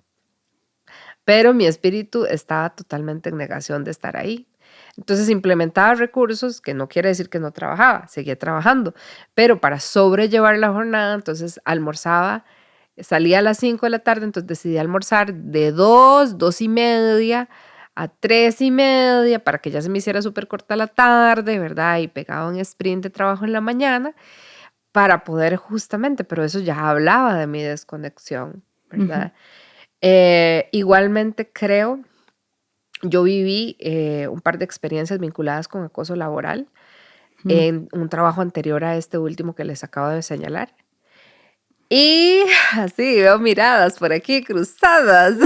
B: Pero mi espíritu estaba totalmente en negación de estar ahí. Entonces implementaba recursos, que no quiere decir que no trabajaba, seguía trabajando, pero para sobrellevar la jornada, entonces almorzaba, salía a las 5 de la tarde, entonces decidí almorzar de 2:30 a 3:30 para que ya se me hiciera súper corta la tarde, ¿verdad? Y pegaba un sprint de trabajo en la mañana para poder justamente, pero eso ya hablaba de mi desconexión, ¿verdad? Igualmente creo, yo viví un par de experiencias vinculadas con acoso laboral en un trabajo anterior a este último que les acabo de señalar. Y así veo miradas por aquí cruzadas.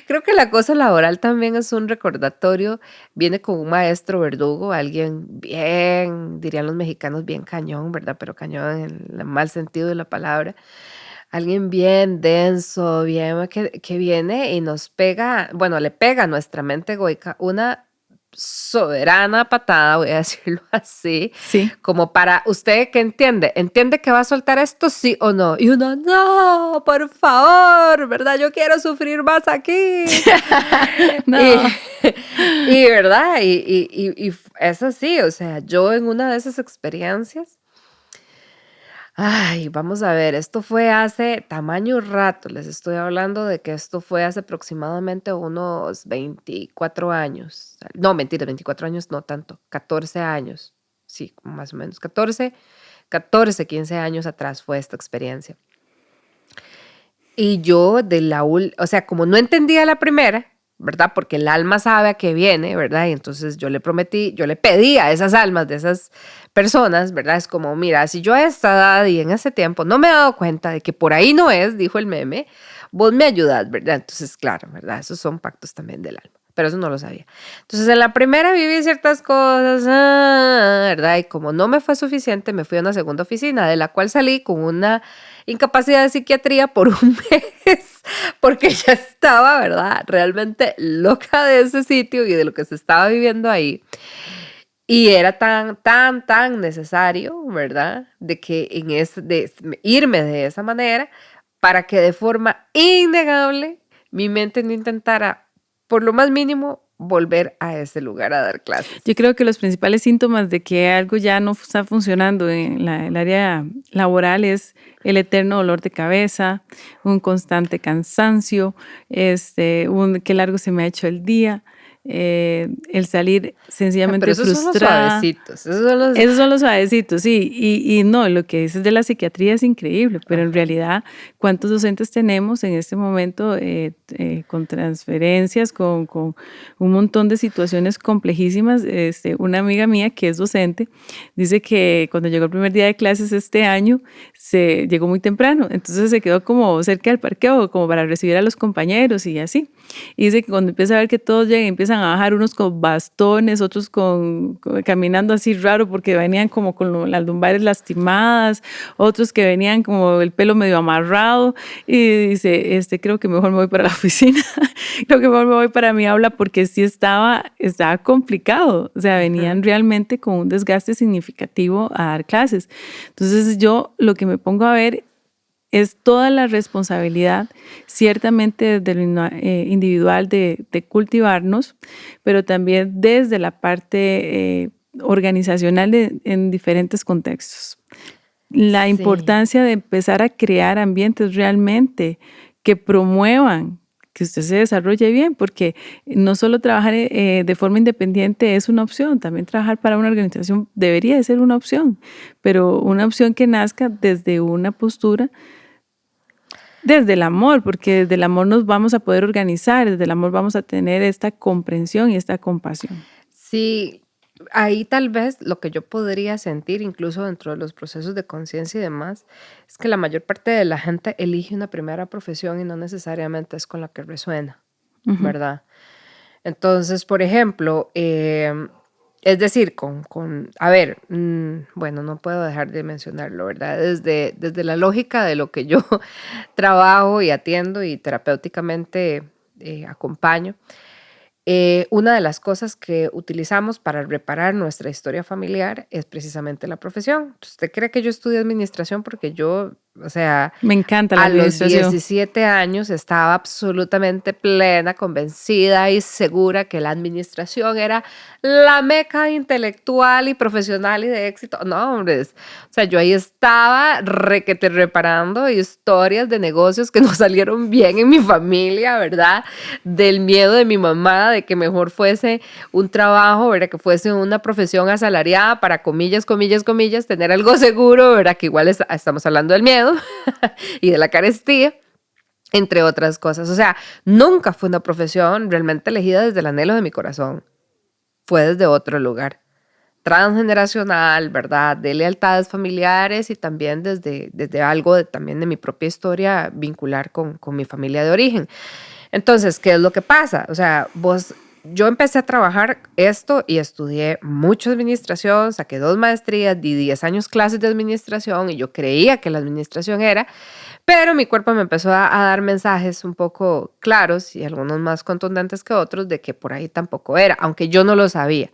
B: Creo que el acoso laboral también es un recordatorio, viene con un maestro verdugo, alguien bien, dirían los mexicanos, bien cañón, ¿verdad? Pero cañón en el mal sentido de la palabra. Alguien bien denso, bien que viene y nos pega, bueno, le pega a nuestra mente egoica una soberana patada, voy a decirlo así,
A: Sí.
B: como para usted que entiende que va a soltar esto, sí o no, y uno, no, por favor, ¿verdad? Yo quiero sufrir más aquí. y,
A: No.
B: y, ¿verdad? Y es así, o sea, yo en una de esas experiencias, ay, vamos a ver, esto fue hace tamaño rato, les estoy hablando de que esto fue hace aproximadamente unos 24 años. No, mentira, 24 años no tanto, 14 años. Sí, más o menos, 15 años atrás fue esta experiencia. Y yo o sea, como no entendía la primera, ¿verdad? Porque el alma sabe a qué viene, ¿verdad? Y entonces yo le pedí a esas almas de esas personas, ¿verdad? Es como, mira, si yo a esta edad y en ese tiempo no me he dado cuenta de que por ahí no es, dijo el meme, vos me ayudás, ¿verdad? Entonces, claro, ¿verdad? Esos son pactos también del alma. Pero eso no lo sabía. Entonces, en la primera viví ciertas cosas, ¿verdad? Y como no me fue suficiente, me fui a una segunda oficina, de la cual salí con una incapacidad de psiquiatría por un mes, porque ya estaba, ¿verdad? Realmente loca de ese sitio y de lo que se estaba viviendo ahí. Y era tan necesario, ¿verdad? De que de irme de esa manera para que de forma innegable mi mente no intentara, por lo más mínimo, volver a ese lugar a dar clases.
A: Yo creo que los principales síntomas de que algo ya no está funcionando en el área laboral es el eterno dolor de cabeza, un constante cansancio, qué largo se me ha hecho el día, el salir sencillamente
B: Pero esos
A: frustrada.
B: son los suavecitos.
A: Esos son los suavecitos, sí. Y no, lo que dices de la psiquiatría es increíble, pero en realidad, ¿cuántos docentes tenemos en este momento con transferencias, con un montón de situaciones complejísimas? Una amiga mía que es docente dice que cuando llegó el primer día de clases este año, se llegó muy temprano, entonces se quedó como cerca del parqueo, como para recibir a los compañeros y así. Y dice que cuando empieza a ver que todos llegan, empiezan a bajar unos con bastones, otros caminando así raro porque venían como con las lumbares lastimadas, otros que venían como el pelo medio amarrado y dice, creo que mejor me voy para la oficina, creo que mejor me voy para mi aula porque sí estaba complicado, o sea, venían realmente con un desgaste significativo a dar clases. Entonces yo lo que me pongo a ver es toda la responsabilidad, ciertamente desde lo individual de cultivarnos, pero también desde la parte organizacional en diferentes contextos. La
B: Sí.
A: importancia de empezar a crear ambientes realmente que promuevan que usted se desarrolle bien, porque no solo trabajar de forma independiente es una opción, también trabajar para una organización debería de ser una opción, pero una opción que nazca desde una postura desde el amor, porque desde el amor nos vamos a poder organizar, desde el amor vamos a tener esta comprensión y esta compasión.
B: Sí, ahí tal vez lo que yo podría sentir, incluso dentro de los procesos de conciencia y demás, es que la mayor parte de la gente elige una primera profesión y no necesariamente es con la que resuena, ¿verdad? Entonces, por ejemplo, es decir, a ver, bueno, no puedo dejar de mencionarlo, ¿verdad? Desde la lógica de lo que yo trabajo y atiendo y terapéuticamente acompaño, una de las cosas que utilizamos para reparar nuestra historia familiar es precisamente la profesión. ¿Usted cree que yo estudié administración? Porque yo, o sea,
A: Me encanta la
B: a los
A: administración.
B: 17 años estaba absolutamente plena, convencida y segura que la administración era la meca intelectual y profesional y de éxito. No, hombre, o sea, yo ahí estaba reparando historias de negocios que no salieron bien en mi familia, ¿verdad? Del miedo de mi mamá de que mejor fuese un trabajo, ¿verdad? Que fuese una profesión asalariada para comillas, tener algo seguro, ¿verdad? Que igual estamos hablando del miedo y de la carestía, entre otras cosas. O sea, nunca fue una profesión realmente elegida desde el anhelo de mi corazón. Fue desde otro lugar. Transgeneracional, ¿verdad? De lealtades familiares y también desde algo también de mi propia historia vincular con mi familia de origen. Entonces, ¿qué es lo que pasa? O sea, yo empecé a trabajar esto y estudié mucho administración, saqué 2 maestrías, di 10 años clases de administración y yo creía que la administración era, Pero mi cuerpo me empezó a dar mensajes un poco claros y algunos más contundentes que otros de que por ahí tampoco era, aunque yo no lo sabía.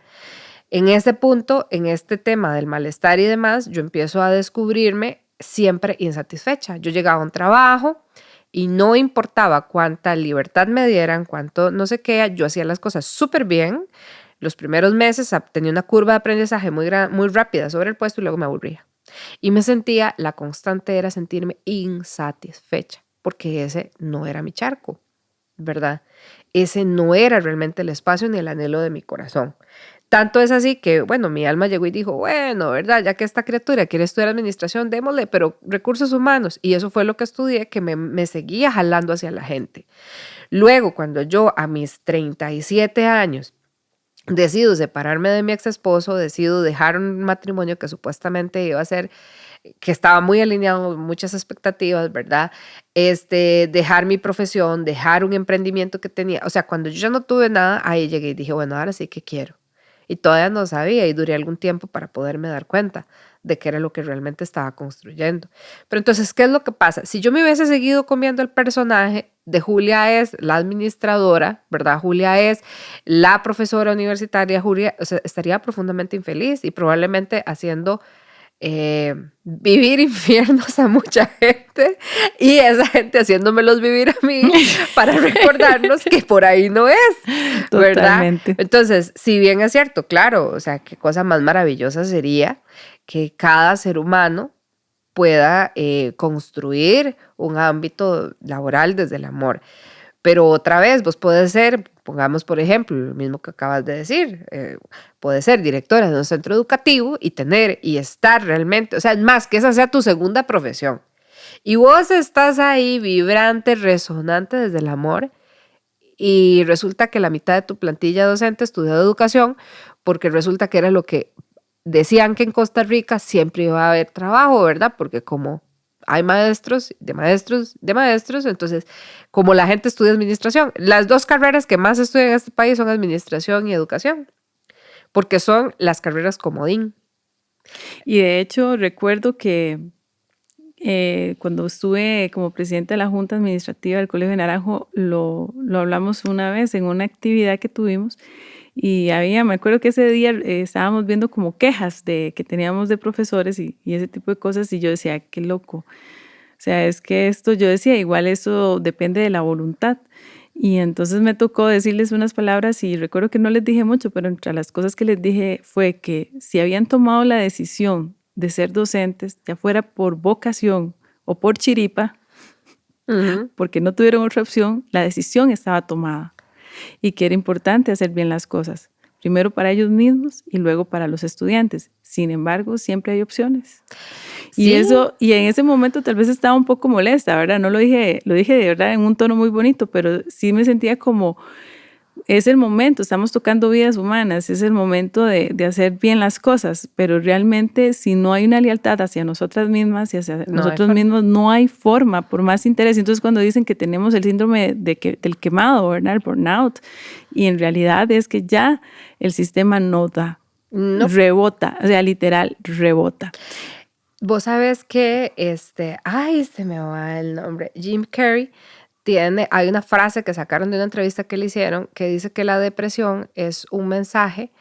B: En ese punto, en este tema del malestar y demás, yo empiezo a descubrirme siempre insatisfecha. Yo llegaba a un trabajo y no importaba cuánta libertad me dieran, cuánto no sé qué, yo hacía las cosas súper bien. Los primeros meses tenía una curva de aprendizaje muy rápida sobre el puesto y luego me aburría. Y me sentía, la constante era sentirme insatisfecha, porque ese no era mi charco, ¿verdad? Ese no era realmente el espacio ni el anhelo de mi corazón. Tanto es así que, bueno, mi alma llegó y dijo, bueno, ¿verdad? Ya que esta criatura quiere estudiar administración, démosle, pero recursos humanos. Y eso fue lo que estudié, que me seguía jalando hacia la gente. Luego, cuando yo a mis 37 años decido separarme de mi ex esposo, decido dejar un matrimonio que supuestamente iba a ser, que estaba muy alineado con muchas expectativas, ¿verdad? Dejar mi profesión, dejar un emprendimiento que tenía. O sea, cuando yo ya no tuve nada, ahí llegué y dije, bueno, ahora sí que quiero. Y todavía no sabía y duré algún tiempo para poderme dar cuenta de qué era lo que realmente estaba construyendo. Pero entonces, ¿qué es lo que pasa? Si yo me hubiese seguido comiendo el personaje de Julia es la administradora, ¿verdad? Julia es la profesora universitaria, Julia, o sea, estaría profundamente infeliz y probablemente haciendo vivir infiernos a mucha gente y esa gente haciéndomelos vivir a mí para recordarnos que por ahí no es, ¿verdad?
A: Totalmente.
B: Entonces, si bien es cierto, claro, o sea, qué cosa más maravillosa sería que cada ser humano pueda construir un ámbito laboral desde el amor. Pero otra vez, vos podés ser, pongamos por ejemplo, lo mismo que acabas de decir, puedes ser directora de un centro educativo y tener y estar realmente, o sea, es más, que esa sea tu segunda profesión. Y vos estás ahí vibrante, resonante desde el amor y resulta que la mitad de tu plantilla docente estudió educación porque resulta que era lo que decían que en Costa Rica siempre iba a haber trabajo, ¿verdad? Porque como hay maestros, de maestros, de maestros, entonces, como la gente estudia administración, las dos carreras que más estudian en este país son administración y educación, porque son las carreras comodín.
A: Y de hecho, recuerdo que cuando estuve como presidenta de la Junta Administrativa del Colegio de Naranjo, lo hablamos una vez en una actividad que tuvimos y me acuerdo que ese día estábamos viendo como quejas que teníamos de profesores y ese tipo de cosas y yo decía, qué loco. O sea, es que esto, yo decía, igual eso depende de la voluntad. Y entonces me tocó decirles unas palabras y recuerdo que no les dije mucho, pero entre las cosas que les dije fue que si habían tomado la decisión de ser docentes, ya fuera por vocación o por chiripa, porque no tuvieron otra opción, la decisión estaba tomada y que era importante hacer bien las cosas, primero para ellos mismos y luego para los estudiantes. Sin embargo, siempre hay opciones.
B: Sí.
A: Y en ese momento tal vez estaba un poco molesta, ¿verdad? No lo dije de verdad en un tono muy bonito, pero sí me sentía como, es el momento, estamos tocando vidas humanas, es el momento de hacer bien las cosas, pero realmente si no hay una lealtad hacia nosotras mismas y hacia nosotros mismos, no hay forma, por más interés. Entonces cuando dicen que tenemos el síndrome del quemado, ¿verdad? El burnout, y en realidad es que ya el sistema no da, rebota, o sea, literal, rebota.
B: Vos sabés que, se me va el nombre, Jim Carrey hay una frase que sacaron de una entrevista que le hicieron que dice que la depresión es un mensaje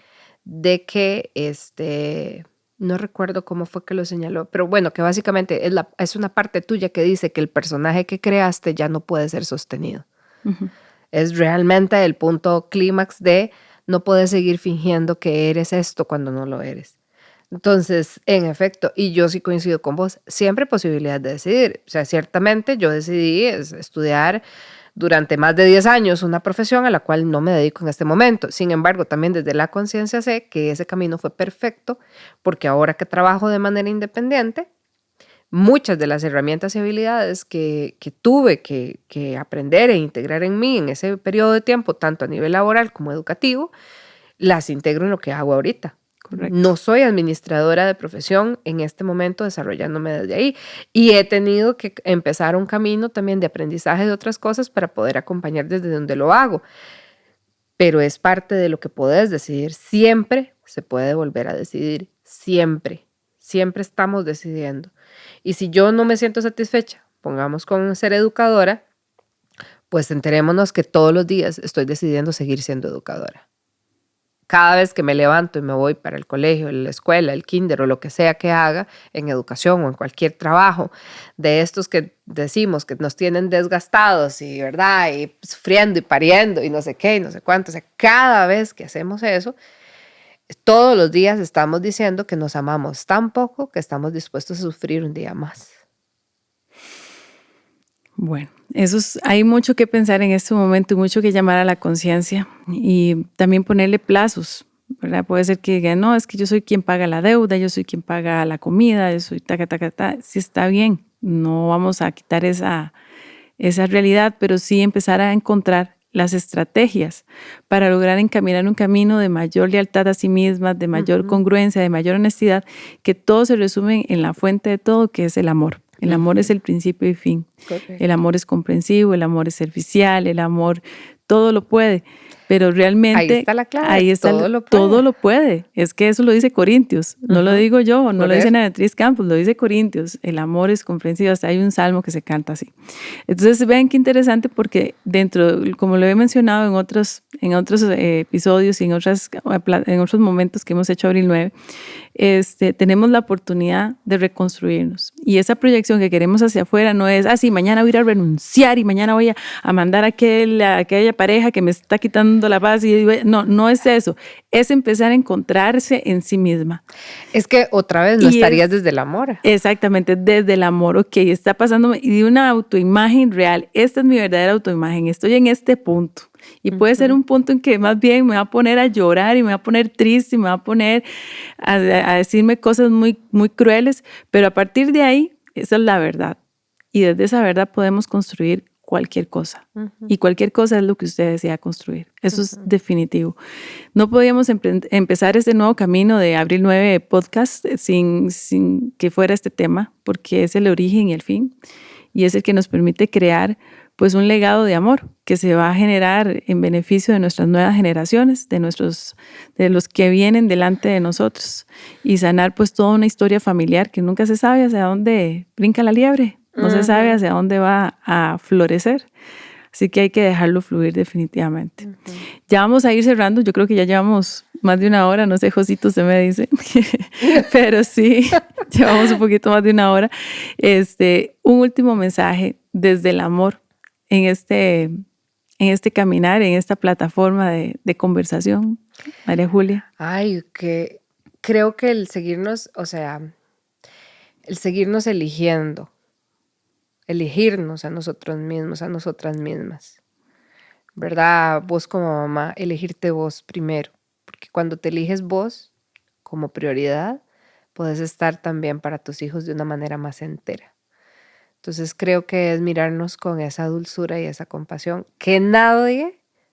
B: de que, no recuerdo cómo fue que lo señaló, pero bueno, que básicamente es una parte tuya que dice que el personaje que creaste ya no puede ser sostenido. Uh-huh. Es realmente el punto clímax de no puedes seguir fingiendo que eres esto cuando no lo eres. Entonces, en efecto, y yo sí coincido con vos, siempre hay posibilidad de decidir. O sea, ciertamente yo decidí estudiar durante más de 10 años una profesión a la cual no me dedico en este momento. Sin embargo, también desde la conciencia sé que ese camino fue perfecto porque ahora que trabajo de manera independiente, muchas de las herramientas y habilidades que tuve que aprender e integrar en mí en ese periodo de tiempo, tanto a nivel laboral como educativo, las integro en lo que hago ahorita. Correcto. No soy administradora de profesión en este momento desarrollándome desde ahí y he tenido que empezar un camino también de aprendizaje de otras cosas para poder acompañar desde donde lo hago. Pero es parte de lo que puedes decidir. Siempre se puede volver a decidir. Siempre. Siempre estamos decidiendo. Y si yo no me siento satisfecha pongamos con ser educadora, pues enterémonos que todos los días estoy decidiendo seguir siendo educadora. Cada vez que me levanto y me voy para el colegio, la escuela, el kinder o lo que sea que haga en educación o en cualquier trabajo de estos que decimos que nos tienen desgastados y, ¿verdad? Y sufriendo y pariendo y no sé qué y no sé cuánto. O sea, cada vez que hacemos eso, todos los días estamos diciendo que nos amamos tan poco que estamos dispuestos a sufrir un día más.
A: Bueno, hay mucho que pensar en este momento y mucho que llamar a la conciencia y también ponerle plazos, ¿verdad? Puede ser que digan, no, es que yo soy quien paga la deuda, yo soy quien paga la comida, yo soy taca, taca, taca. Sí, está bien, no vamos a quitar esa realidad, pero sí empezar a encontrar las estrategias para lograr encaminar un camino de mayor lealtad a sí mismas, de mayor congruencia, de mayor honestidad, que todo se resume en la fuente de todo, que es el amor. El amor es el principio y fin.
B: Correcto.
A: El amor es comprensivo, el amor es servicial, el amor todo lo puede. Pero realmente
B: ahí está la clave,
A: ahí está todo lo puede. Es que eso lo dice Corintios, no lo digo yo, no lo dice Ana Beatriz Campos, lo dice Corintios. El amor es comprensivo, hasta hay un salmo que se canta así. Entonces vean qué interesante porque dentro, como lo he mencionado en otros episodios y en otros momentos que hemos hecho Abril 9, tenemos la oportunidad de reconstruirnos. Y esa proyección que queremos hacia afuera no es, sí, mañana voy a ir a renunciar y mañana voy a mandar a aquella pareja que me está quitando la paz. No es eso. Es empezar a encontrarse en sí misma.
B: Es que otra vez no estarías desde el amor.
A: Exactamente, desde el amor. Ok, está pasándome y de una autoimagen real. Esta es mi verdadera autoimagen. Estoy en este punto. Y puede ser un punto en que más bien me va a poner a llorar y me va a poner triste y me va a poner a decirme cosas muy, muy crueles, pero a partir de ahí, esa es la verdad. Y desde esa verdad podemos construir cualquier cosa. Y cualquier cosa es lo que usted desea construir. Eso es definitivo. No podíamos empezar este nuevo camino de Abril 9 podcast sin que fuera este tema, porque es el origen y el fin. Y es el que nos permite crear pues un legado de amor que se va a generar en beneficio de nuestras nuevas generaciones, de los que vienen delante de nosotros y sanar pues toda una historia familiar que nunca se sabe hacia dónde brinca la liebre, no se sabe hacia dónde va a florecer. Así que hay que dejarlo fluir definitivamente. Ya vamos a ir cerrando, yo creo que ya llevamos más de una hora, no sé, Josito, usted me dice, pero sí, llevamos un poquito más de una hora. Un último mensaje desde el amor en este caminar, en esta plataforma de conversación, María Julia.
B: Que creo que el seguirnos eligiendo, elegirnos a nosotros mismos, a nosotras mismas, ¿verdad? Vos como mamá, elegirte vos primero, porque cuando te eliges vos como prioridad, puedes estar también para tus hijos de una manera más entera. Entonces creo que es mirarnos con esa dulzura y esa compasión que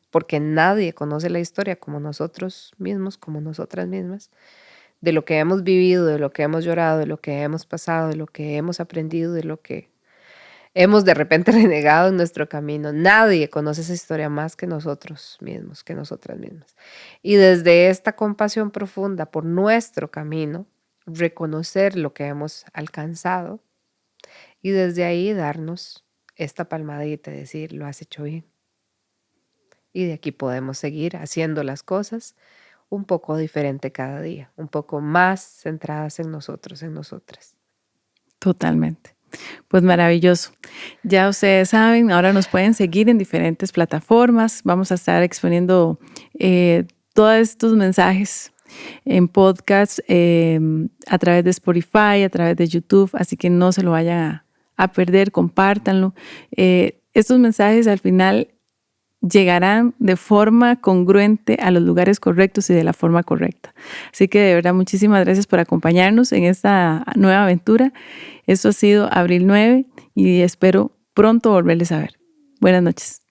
B: porque nadie conoce la historia como nosotros mismos, como nosotras mismas, de lo que hemos vivido, de lo que hemos llorado, de lo que hemos pasado, de lo que hemos aprendido, de lo que hemos de repente renegado en nuestro camino. Nadie conoce esa historia más que nosotros mismos, que nosotras mismas. Y desde esta compasión profunda por nuestro camino, reconocer lo que hemos alcanzado y desde ahí darnos esta palmadita y decir, lo has hecho bien. Y de aquí podemos seguir haciendo las cosas un poco diferente cada día, un poco más centradas en nosotros, en nosotras.
A: Totalmente. Pues maravilloso. Ya ustedes saben, ahora nos pueden seguir en diferentes plataformas. Vamos a estar exponiendo todos estos mensajes en podcast a través de Spotify, a través de YouTube, así que no se lo vayan a perder, compártanlo. Estos mensajes al final llegarán de forma congruente a los lugares correctos y de la forma correcta. Así que de verdad muchísimas gracias por acompañarnos en esta nueva aventura. Esto ha sido Abril 9 y espero pronto volverles a ver. Buenas noches.